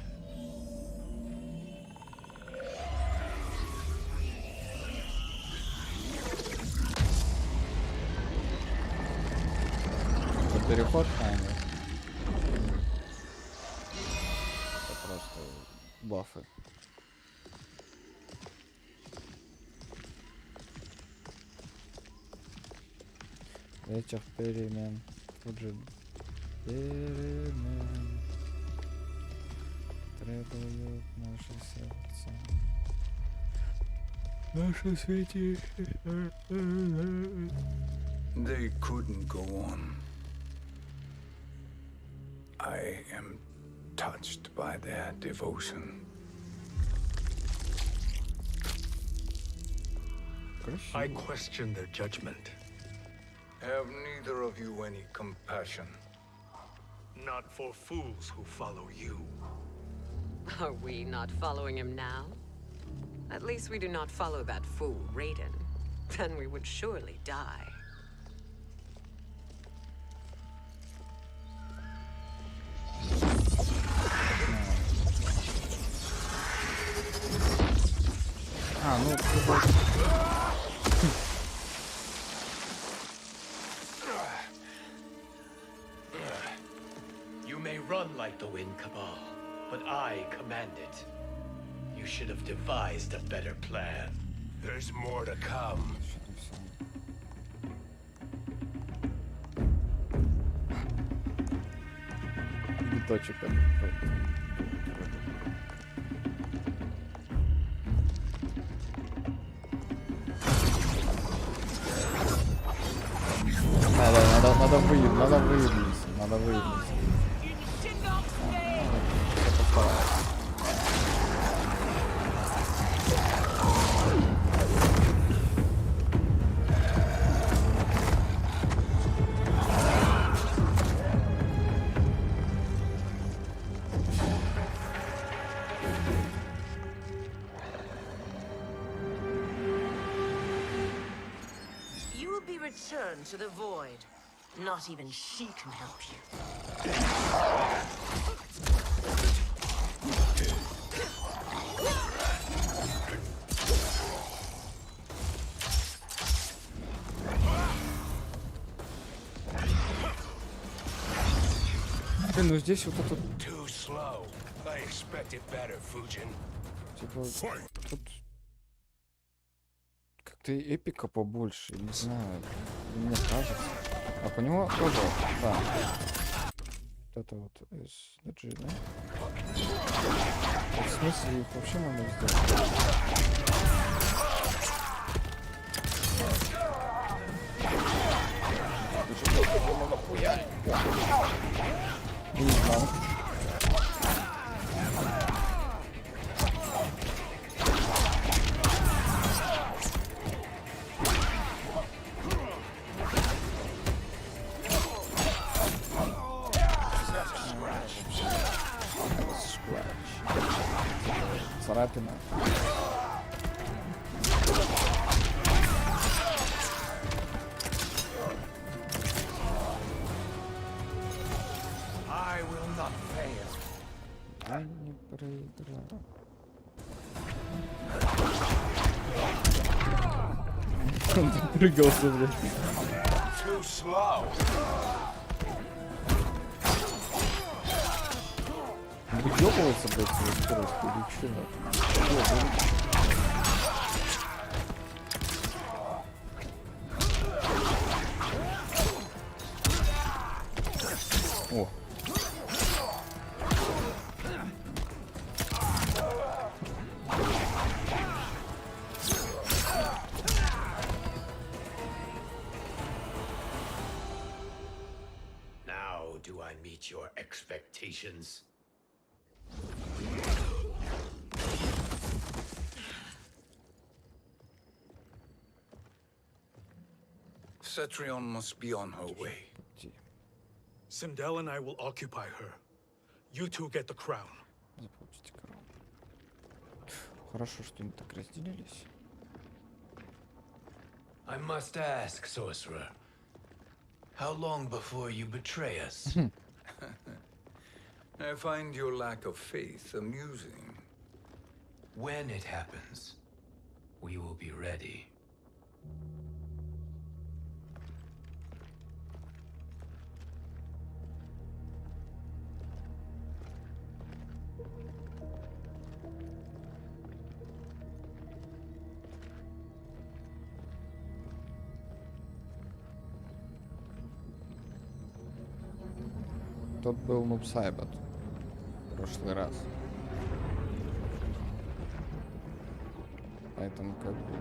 Это переход, наверное. Это просто бафы. Ветер перемен. Тут же перемен. Требуют наше сердце. Наше святейшее. They couldn't go on. I am touched by their devotion. I question their judgment. Have neither of you any compassion? Not for fools who follow you. Are we not following him now? At least we do not follow that fool, Raiden. Then we would surely die. А, ну, You may run like the wind, Cabal, but I command it. You should have devised a better plan. There's more to come. биточек. Надо выебнуться. You will be returned to the void. Not even she can help you. Блин, ну здесь вот этот... Too slow. I expected better, Fujin. Типа, тут... Как-то эпика побольше, не знаю. Мне кажется. А по нему тоже, да. Вот это вот SDG, да? В смысле, их вообще можно сделать? Не знал. Царапина. I will not fail. Я не проиграл. Он прыгался, блядь. Too slow. Выёбывается, блядь, свою скорость или чё? О. Now do I meet your expectations? Cetrion must be on her way. Sindel and I will occupy her. You two get the crown. Заполучите корону. Хорошо, что они так разделились. I must ask, sorcerer. How long before you betray us? I find your lack of faith amusing. When it happens, we will be ready. Тот был Нуб Сайбот в прошлый раз. Поэтому как бы...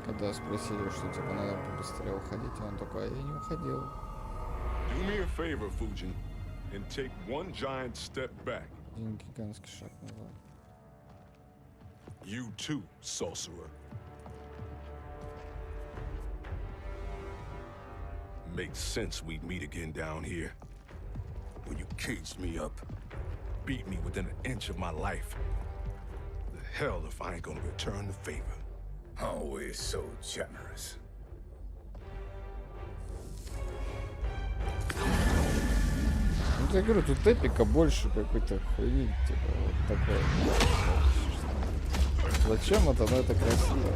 Когда спросили, что типа надо побыстрее уходить, а он такой, а я не уходил. Do me a favor, Fujin, and take one giant step back. Один гигантский шаг назад. You too, sorcerer. Makes sense we'd meet again down here. When you caged me up, beat me within an inch of my life. The hell if I ain't gonna return the favor. Always so generous. Ну я говорю, тут эпика больше какой-то хуйни, типа вот такой. Зачем это? Ну это красиво.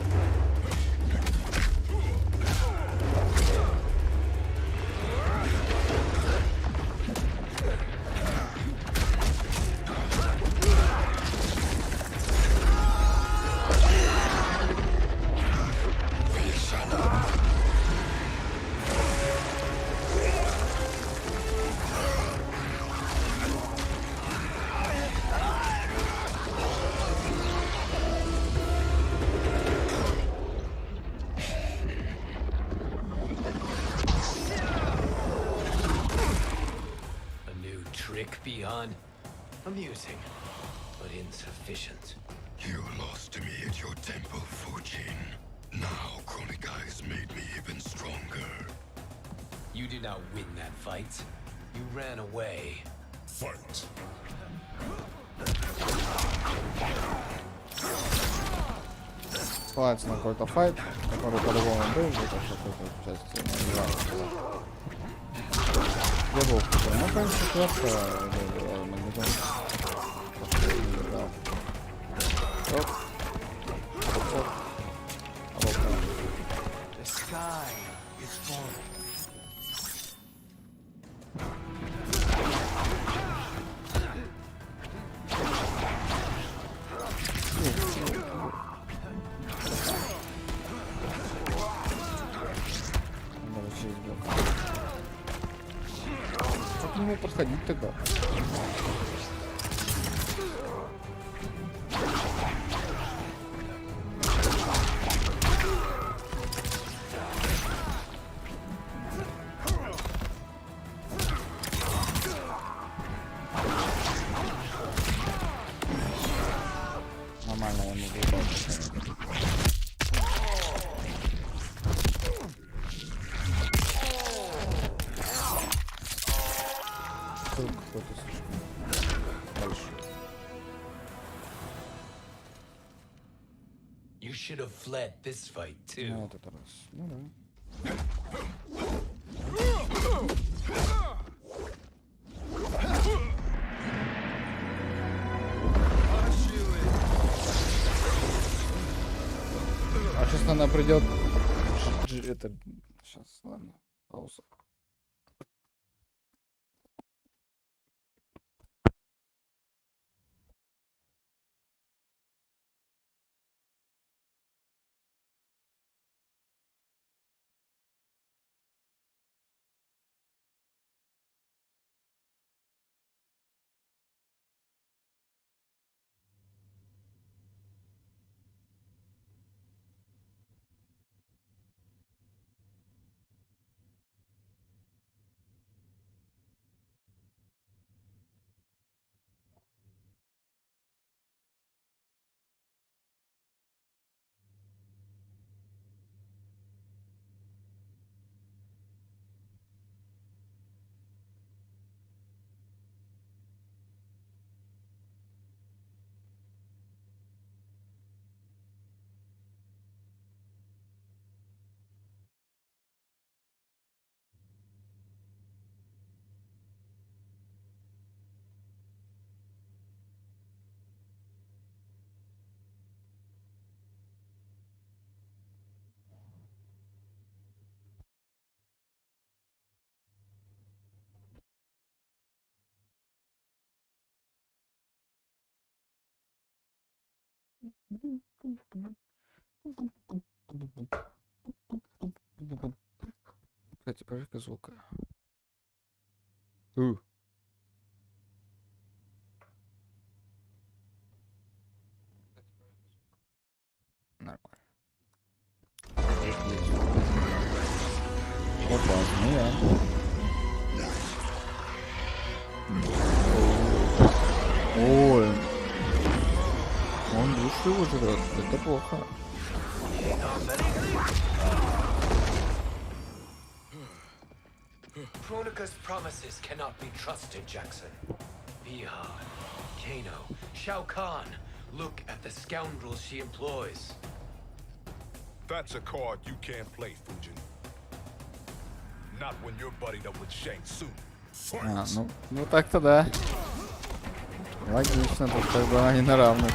Beyond amusing, but insufficient. You lost to me at your temple, Fujin. Now Kronika has made me even stronger. You did not win that fight. You ran away. Fight. Ссылается на какой-то файт, который по-любому был, где-то в какой-то части, не знаю. Я был в ну, конечно, четвертая, магнитон. Оп. Оп. Оп. The sky is falling. Как ему подходить тогда? Нормально ему было. Какой-то слишком большой. You should have fled this fight too. Ну, вот это раз. Ну да. А сейчас она придет. Это сейчас, ладно, пауза. Кстати, проверка звука. Нормально. Опа, змея. Ой. Он души его жрет. Это плохо. Kronika's promises cannot be trusted, Jackson. Bihan, Kano, Shao Kahn. Look at the scoundrels she employs. That's a card you can't play, Fujin. Not when you're buddied up with Shang Tsung. А, ну так-то да. Логично, тут как бы они на равных.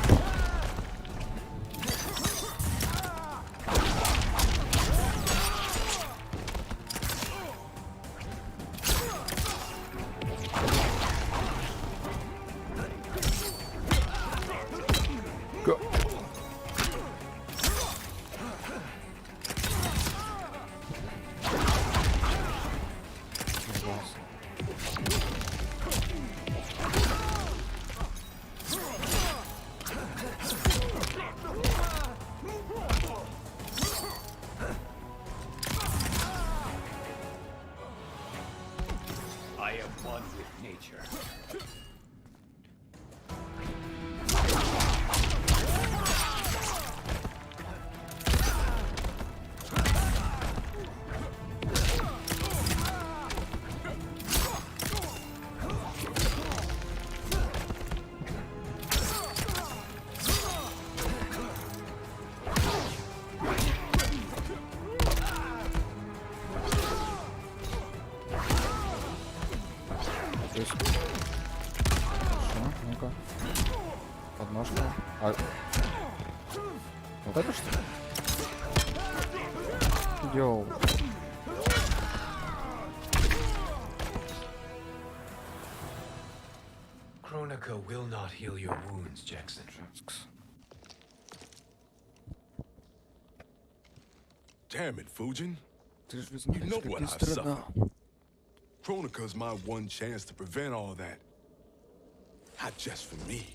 I am one with nature. Хорошо, ну-ка. Подножка. А... Вот это что ли? Йоу. Kronika will not heal your wounds, Jackson. Damn it, Fujin. Ты же You know what I've страдал. suffered. Kronika's my one chance to prevent all that. Not just for me,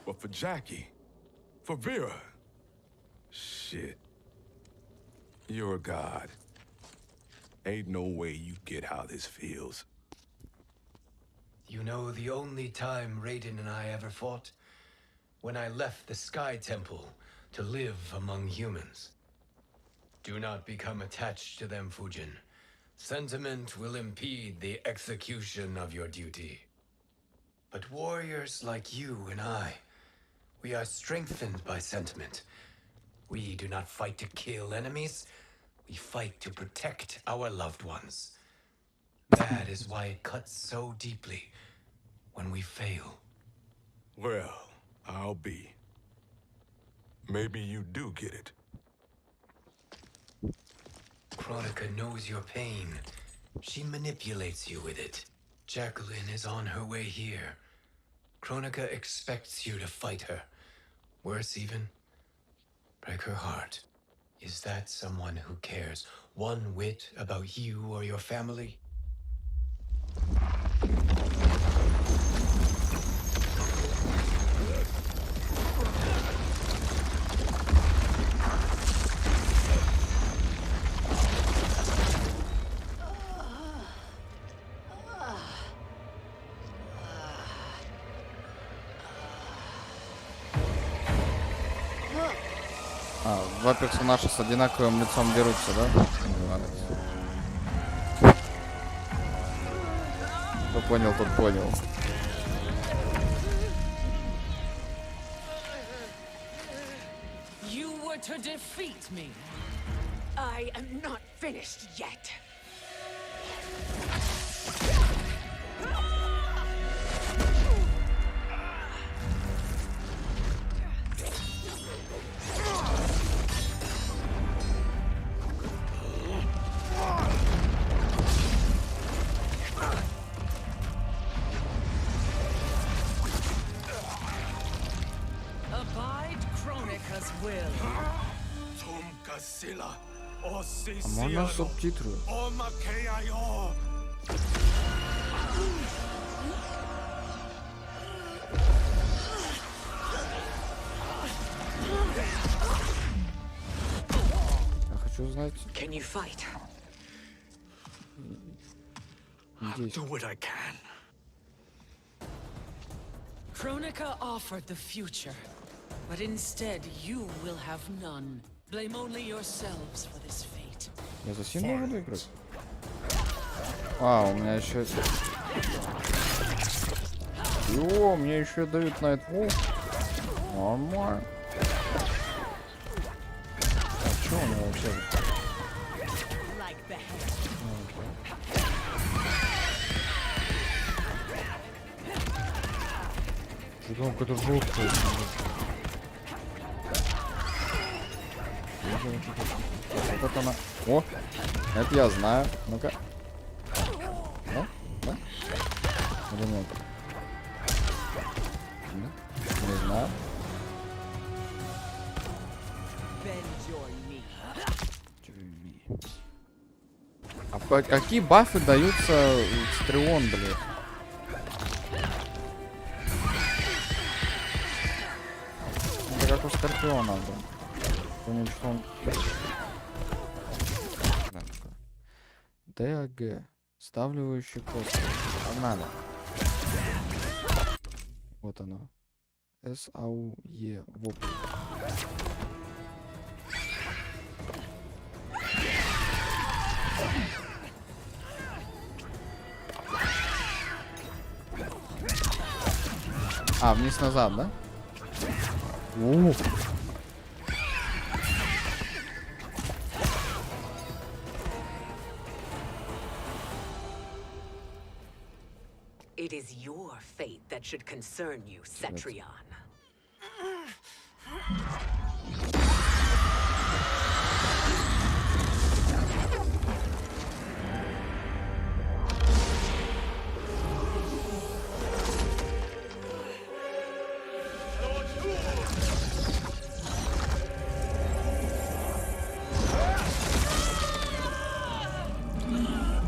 but for Jackie, for Vera. Shit. You're a god. Ain't no way you get how this feels. You know the only time Raiden and I ever fought? When I left the Sky Temple to live among humans. Do not become attached to them, Fujin. Sentiment will impede the execution of your duty. But warriors like you and I, we are strengthened by sentiment. We do not fight to kill enemies. We fight to protect our loved ones. That is why it cuts so deeply when we fail. Well, I'll be. Maybe you do get it. Kronika knows your pain. She manipulates you with it. Jacqueline is on her way here. Kronika expects you to fight her. Worse even, break her heart. Is that someone who cares one whit about you or your family? А, два персонажа с одинаковым лицом дерутся, да? Кто понял, тот понял. You were to defeat me. I am not finished yet. Abide, Kronika. А можно субтитры? Я хочу знать. Can you fight? I'll do what I can. Kronika offered the future, but instead you will have none. Blame only yourselves for this fate. Я за син должен выиграть? А, у меня еще... О, мне еще дают Nightwolf. Нормально. А что у него вообще? Что там какой-то жёсткий? Вот она. О, это я знаю. Ну-ка. Да? Да? Или нет? Да? Не знаю. А какие бафы даются в Стрион, блядь? Это как у Скорпиона, блядь. Помню, что он... ДАГ. Ставливающий кости. Погнали. Вот оно. САУЕ. Вот. А, вниз-назад, да? Ух. It is your fate that should concern you, Cetrion.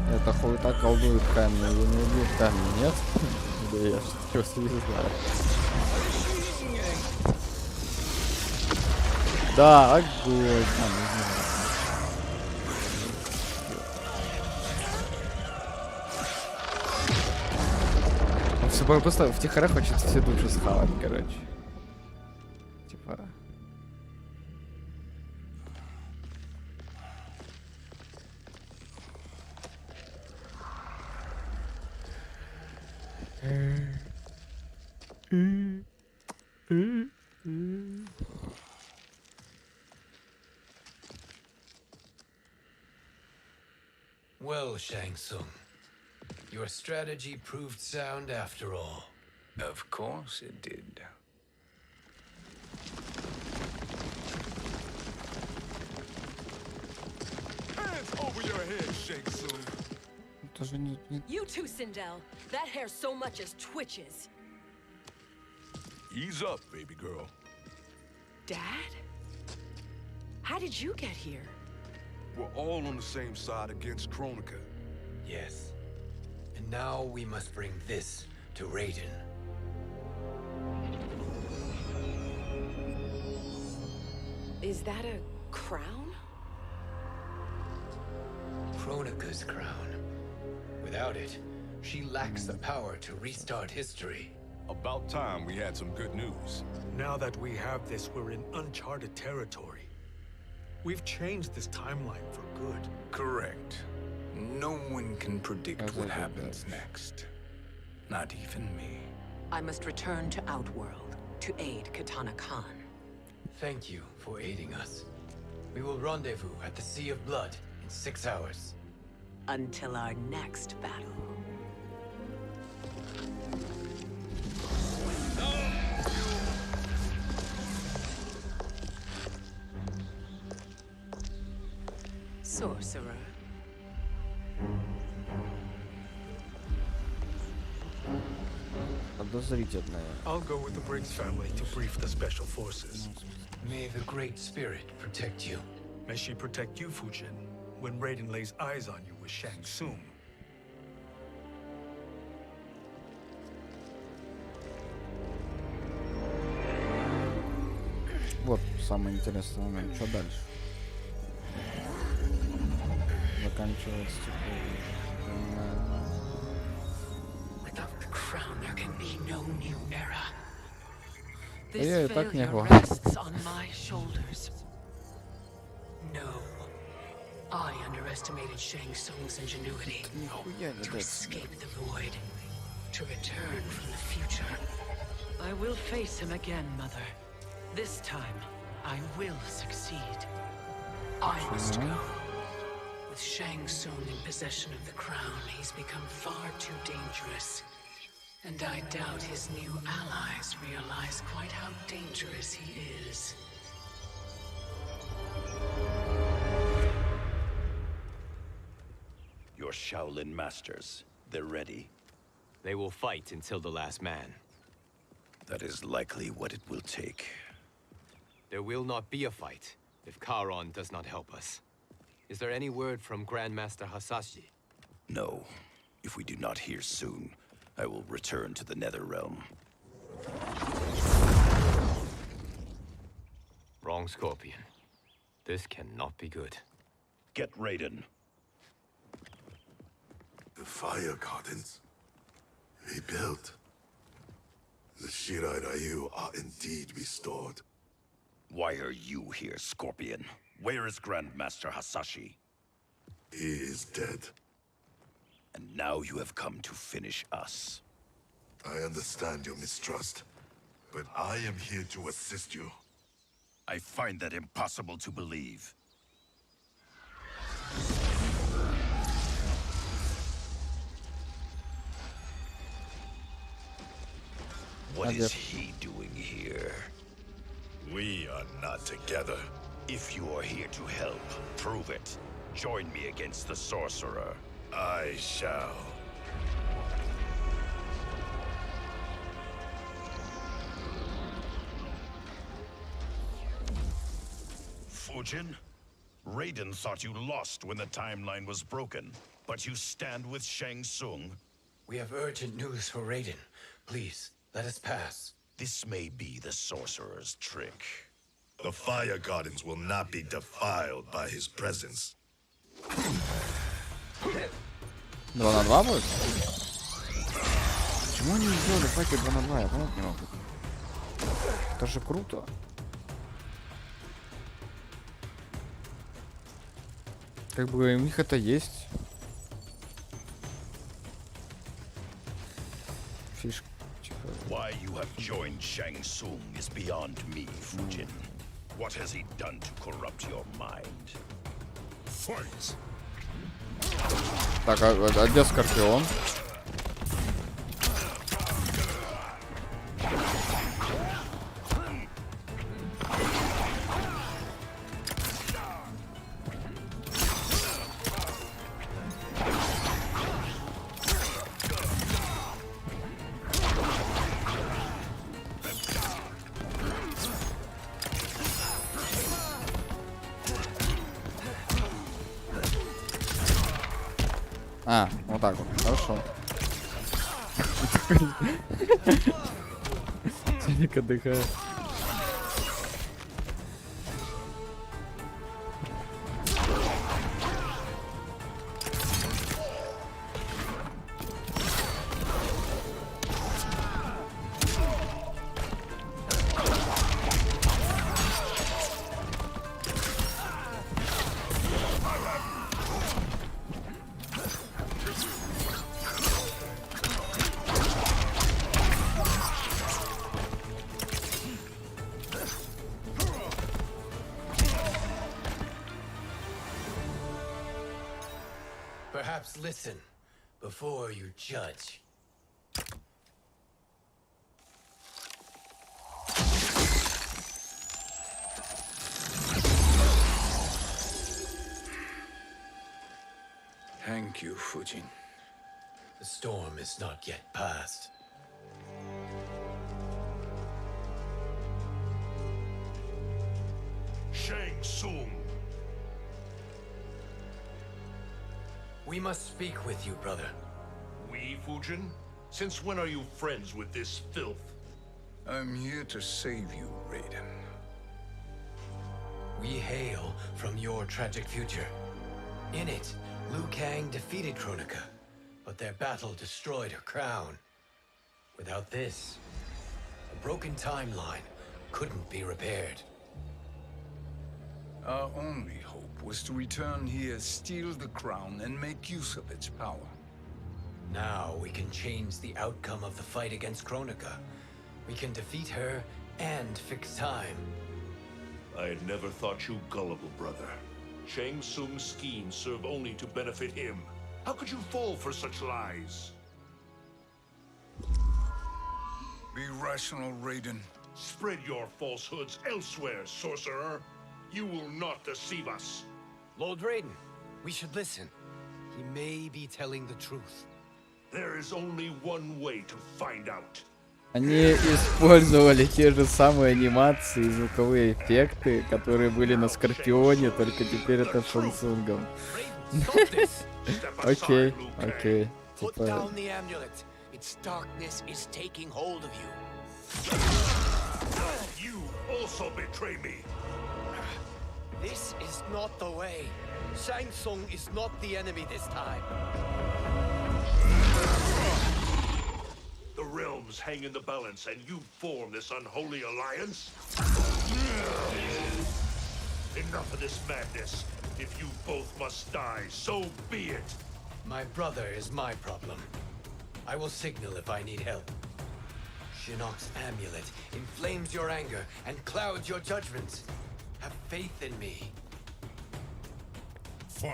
Это хуета колдует камень, я не убил камень, нет? Да я что не знаю. Да, огонь. Не знаю. Он с собой просто втихаря хочет все души схавать, короче. Типа... Well, Shang Tsung, your strategy proved sound after all. Of course it did. Hands over your head, Shang Tsung. You too, Sindel. That hair so much as twitches. Ease up, baby girl. Dad? How did you get here? We're all on the same side against Kronika. Yes. And now we must bring this to Raiden. Is that a crown? Kronika's crown. Without it, she lacks the power to restart history. About time we had some good news. Now that we have this, we're in uncharted territory. We've changed this timeline for good. Correct. No one can predict what happens next. Not even me. I must return to Outworld to aid Kitana Khan. Thank you for aiding us. We will rendezvous at the Sea of Blood in 6 hours. Until our next battle. Sorcerer. Подозрительная. I'll go with the Briggs family to brief the special forces. May the Great Spirit protect you. May she protect you, Fujin, when Raiden lays eyes on you with Shang Tsung. Вот самый интересный момент. Что дальше? Заканчивается Without the crown, there can be no new era. Я и This так не failure главный. rests on my shoulders. No. I underestimated Shang Tsung's ingenuity. To escape the void. To return from the future. I will face him again, Mother. This time, I will succeed. I must go. With Shang Tsung in possession of the crown, he's become far too dangerous. And I doubt his new allies realize quite how dangerous he is. Your Shaolin masters, they're ready. They will fight until the last man. That is likely what it will take. There will not be a fight if Charon does not help us. Is there any word from Grandmaster Hasashi? No. If we do not hear soon, I will return to the Netherrealm. Wrong, Scorpion. This cannot be good. Get Raiden. The fire gardens rebuilt. The Shirai Ryu are indeed restored. Why are you here, Scorpion? Where is Grandmaster Hasashi? He is dead. And now you have come to finish us. I understand your mistrust, but I am here to assist you. I find that impossible to believe. What is he doing here? We are not together. If you are here to help, prove it. Join me against the sorcerer. I shall. Fujin? Raiden thought you lost when the timeline was broken, but you stand with Shang Tsung. We have urgent news for Raiden. Please, let us pass. This may be the sorcerer's trick. The fire gardens will not be defiled by his presence. 2 на 2 будет? Почему они не сделали факи 2 на 2? Я понять не могу. Это же круто. Как бы у них это есть. Фишка. Why you have joined Shang Tsung is beyond me, Fujin. What has he done to corrupt your mind? Fight! Так, а где Скорпион? А, вот так вот, хорошо. Тяник отдыхает. Perhaps listen before you judge. Thank you, Fujin. The storm is not yet past. Shang Tsung, We must speak with you, brother. We, Fujin? Since when are you friends with this filth? I'm here to save you, Raiden. We hail from your tragic future. In it, Liu Kang defeated Kronika, but their battle destroyed her crown. Without this, a broken timeline couldn't be repaired. Our only hope was to return here, steal the crown, and make use of its power. Now we can change the outcome of the fight against Kronika. We can defeat her and fix time. I had never thought you gullible, brother. Shang Tsung's schemes serve only to benefit him. How could you fall for such lies? Be rational, Raiden. Spread your falsehoods elsewhere, sorcerer. You will not deceive us. Lord Raiden, we should listen. He may be telling the truth. There is only one way to find out. Они использовали те же самые анимации и звуковые эффекты, которые были на Скорпионе, только теперь это Шан Цунгом. Окей, окей. Типа... Its darkness is taking hold of you. You also betray me. This is not the way. Shang Tsung is not the enemy this time. The realms hang in the balance, and you form this unholy alliance? Enough of this madness. If you both must die, so be it. My brother is my problem. I will signal if I need help. Shinnok's amulet inflames your anger and clouds your judgment. Have faith in me. Fight.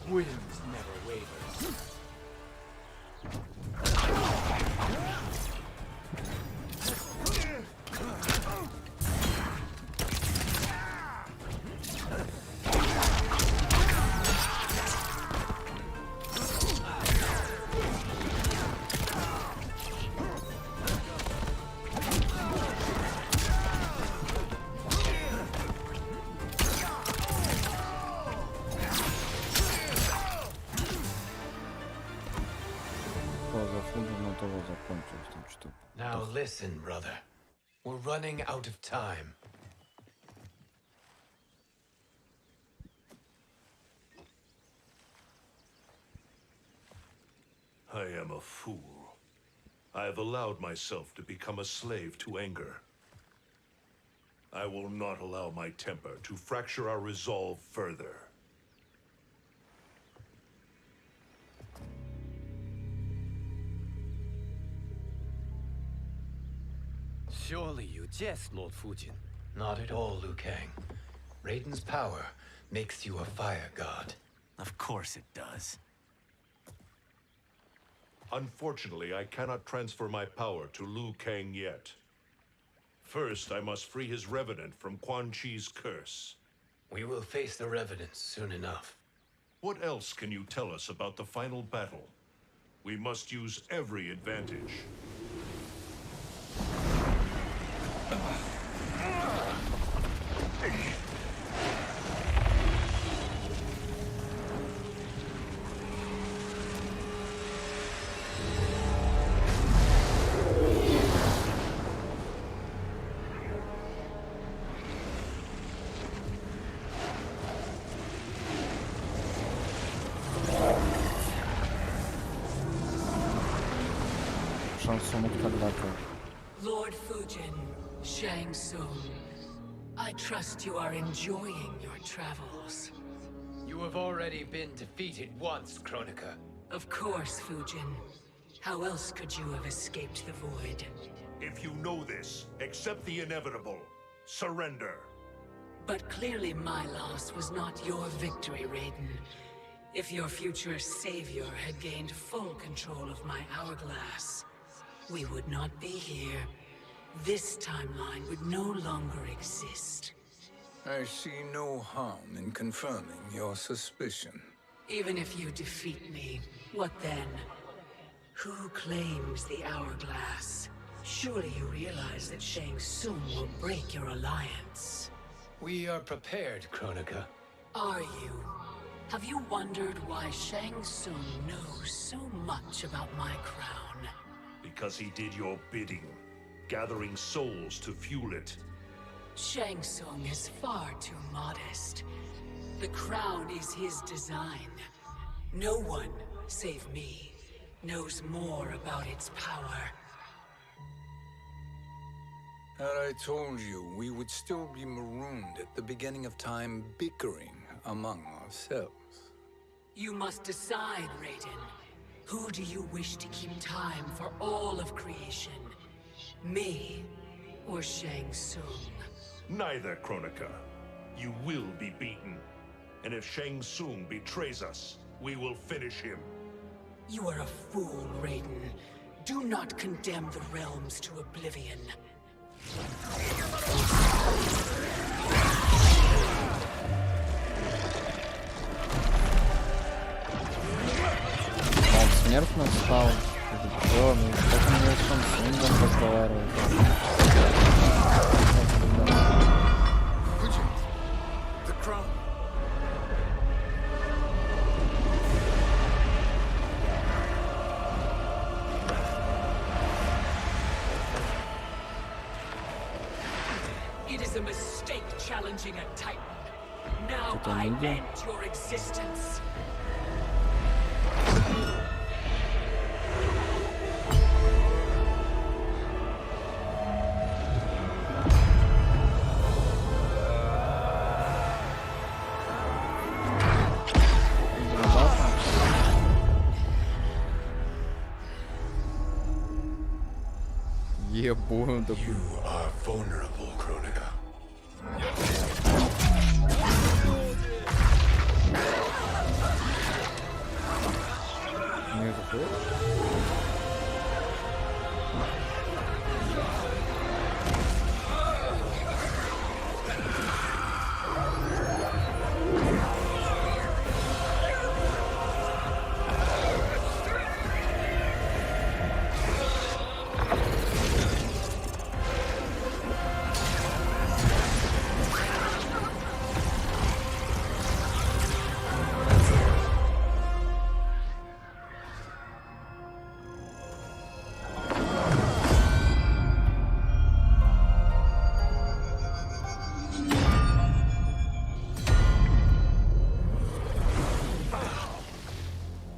Winds never waver. Now listen, brother. We're running out of time. I am a fool. I have allowed myself to become a slave to anger. I will not allow my temper to fracture our resolve further. Surely you jest, Lord Fujin. Not at all, Liu Kang. Raiden's power makes you a fire god. Of course it does. Unfortunately, I cannot transfer my power to Liu Kang yet. First, I must free his Revenant from Quan Chi's curse. We will face the Revenants soon enough. What else can you tell us about the final battle? We must use every advantage. Lord Fujin, Shang Tsung, I trust you are enjoying your travels. You have already been defeated once, Kronika. Of course, Fujin. How else could you have escaped the void? If you know this, accept the inevitable. Surrender. But clearly my loss was not your victory, Raiden. If your future savior had gained full control of my hourglass, we would not be here. This timeline would no longer exist. I see no harm in confirming your suspicion. Even if you defeat me, what then? Who claims the hourglass? Surely you realize that Shang Tsung will break your alliance. We are prepared, Kronika. Are you? Have you wondered why Shang Tsung knows so much about my crown? Because he did your bidding, gathering souls to fuel it. Shang Tsung is far too modest. The crown is his design. No one, save me, knows more about its power. Had I told you, we would still be marooned at the beginning of time, bickering among ourselves. You must decide, Raiden. Who do you wish to keep time for all of creation? Me or Shang Tsung? Neither, Kronika. You will be beaten. And if Shang Tsung betrays us, we will finish him. You are a fool, Raiden. Do not condemn the realms to oblivion. Он смертно встал. Что? Ну, как он мне с Шансунгом разговаривает? The crown. It is a mistake challenging a Titan. Now I end your existence. Ебун такой. You are vulnerable, Kronika. Не заходит?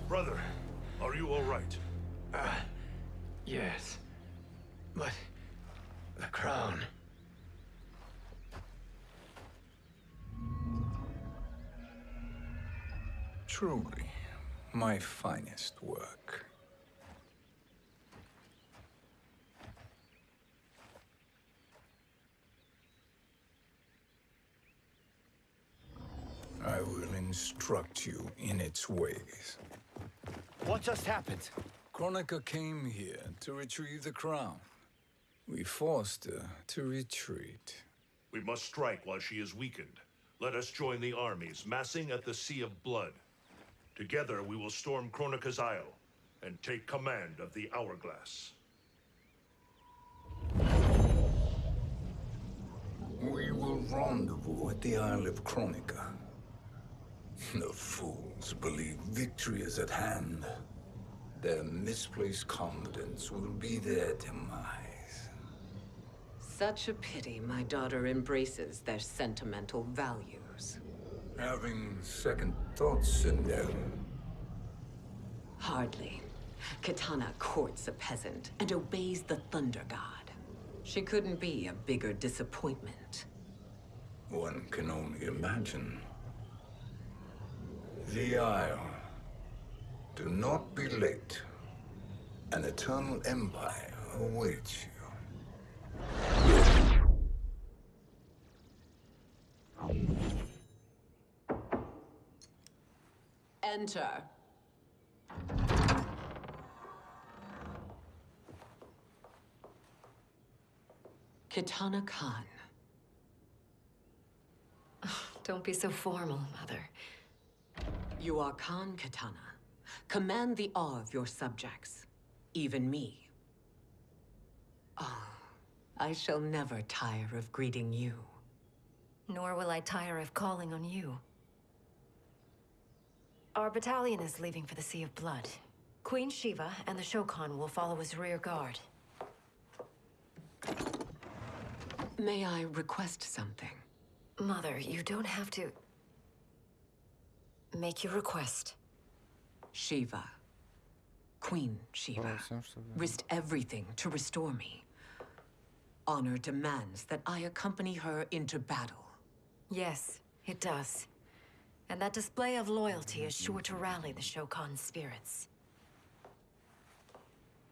Brother, are you all right? Yes. But the crown. Truly, my finest work. I will instruct you in its ways. What just happened? Kronika came here to retrieve the crown. We forced her to retreat. We must strike while she is weakened. Let us join the armies, massing at the Sea of Blood. Together we will storm Kronika's Isle and take command of the Hourglass. We will rendezvous at the Isle of Kronika. The fools believe victory is at hand. Their misplaced confidence will be their demise. Such a pity my daughter embraces their sentimental values. Having second thoughts in them. Hardly. Kitana courts a peasant and obeys the Thunder God. She couldn't be a bigger disappointment. One can only imagine. The Isle. Do not be late. An eternal empire awaits you. Enter. Kitana Khan. Don't be so formal, Mother. You are Khan Kitana. Command the awe of your subjects. Even me. Oh, I shall never tire of greeting you. Nor will I tire of calling on you. Our battalion is leaving for the Sea of Blood. Queen Shiva and the Shokan will follow as rear guard. May I request something? Mother, you don't have to... make your request. Shiva. Queen Shiva. Risked everything to restore me. Honor demands that I accompany her into battle. Yes, it does. And that display of loyalty is sure to rally the Shokan's spirits.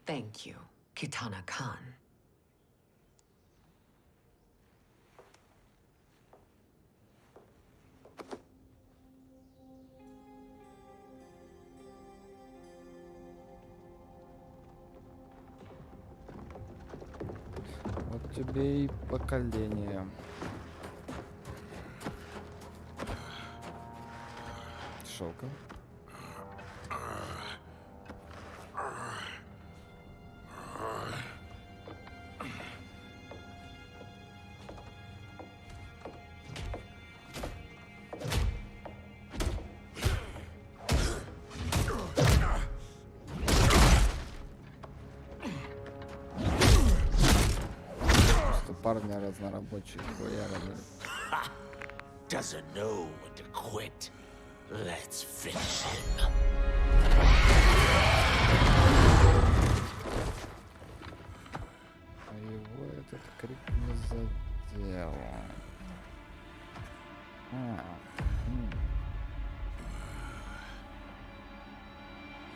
Thank you, Kitana Khan. Вот тебе и поколение. Шелка. Парня разнорабочие хуяры. Doesn't know when to quit. Let's finish him. А его этот крик не задел.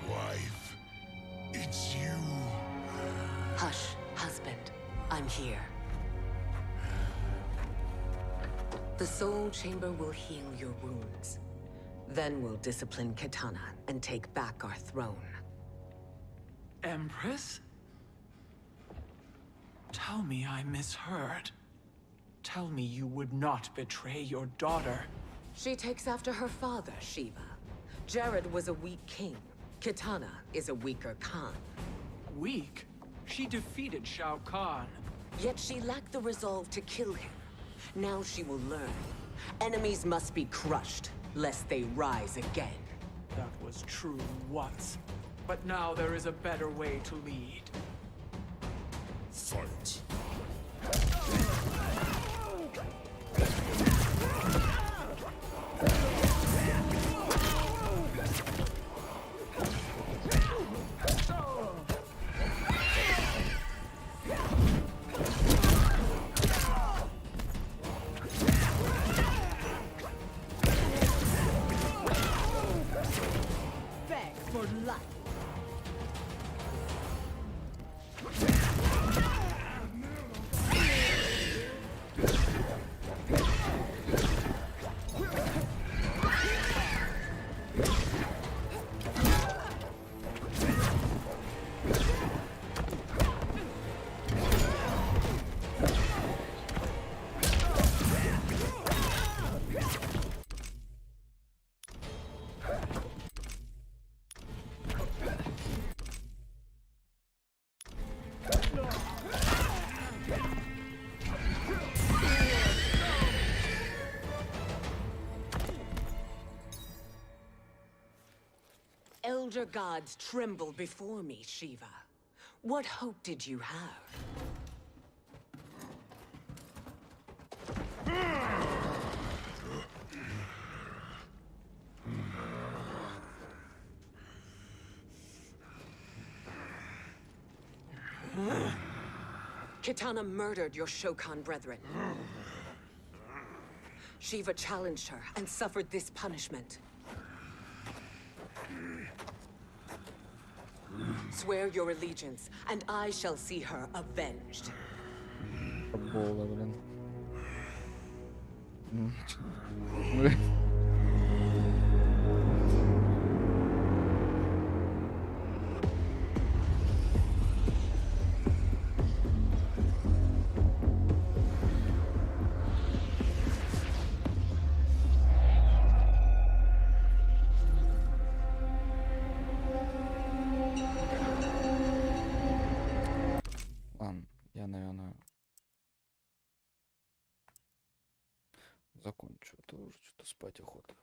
Wife, it's you. Hush, husband. I'm here. The Soul Chamber will heal your wounds. Then we'll discipline Kitana and take back our throne. Empress? Tell me I misheard. Tell me you would not betray your daughter. She takes after her father, Shiva. Jared was a weak king. Kitana is a weaker Khan. Weak? She defeated Shao Kahn. Yet she lacked the resolve to kill him. Now she will learn. Enemies must be crushed, lest they rise again. That was true once. But now there is a better way to lead. Fight. Beg for life. Elder gods tremble before me, Shiva. What hope did you have? Kitana murdered your Shokan brethren. Shiva challenged her and suffered this punishment. Swear your allegiance, and I shall see her avenged. Футбола, блин. Я, наверное, закончу. А то уже что-то спать охота.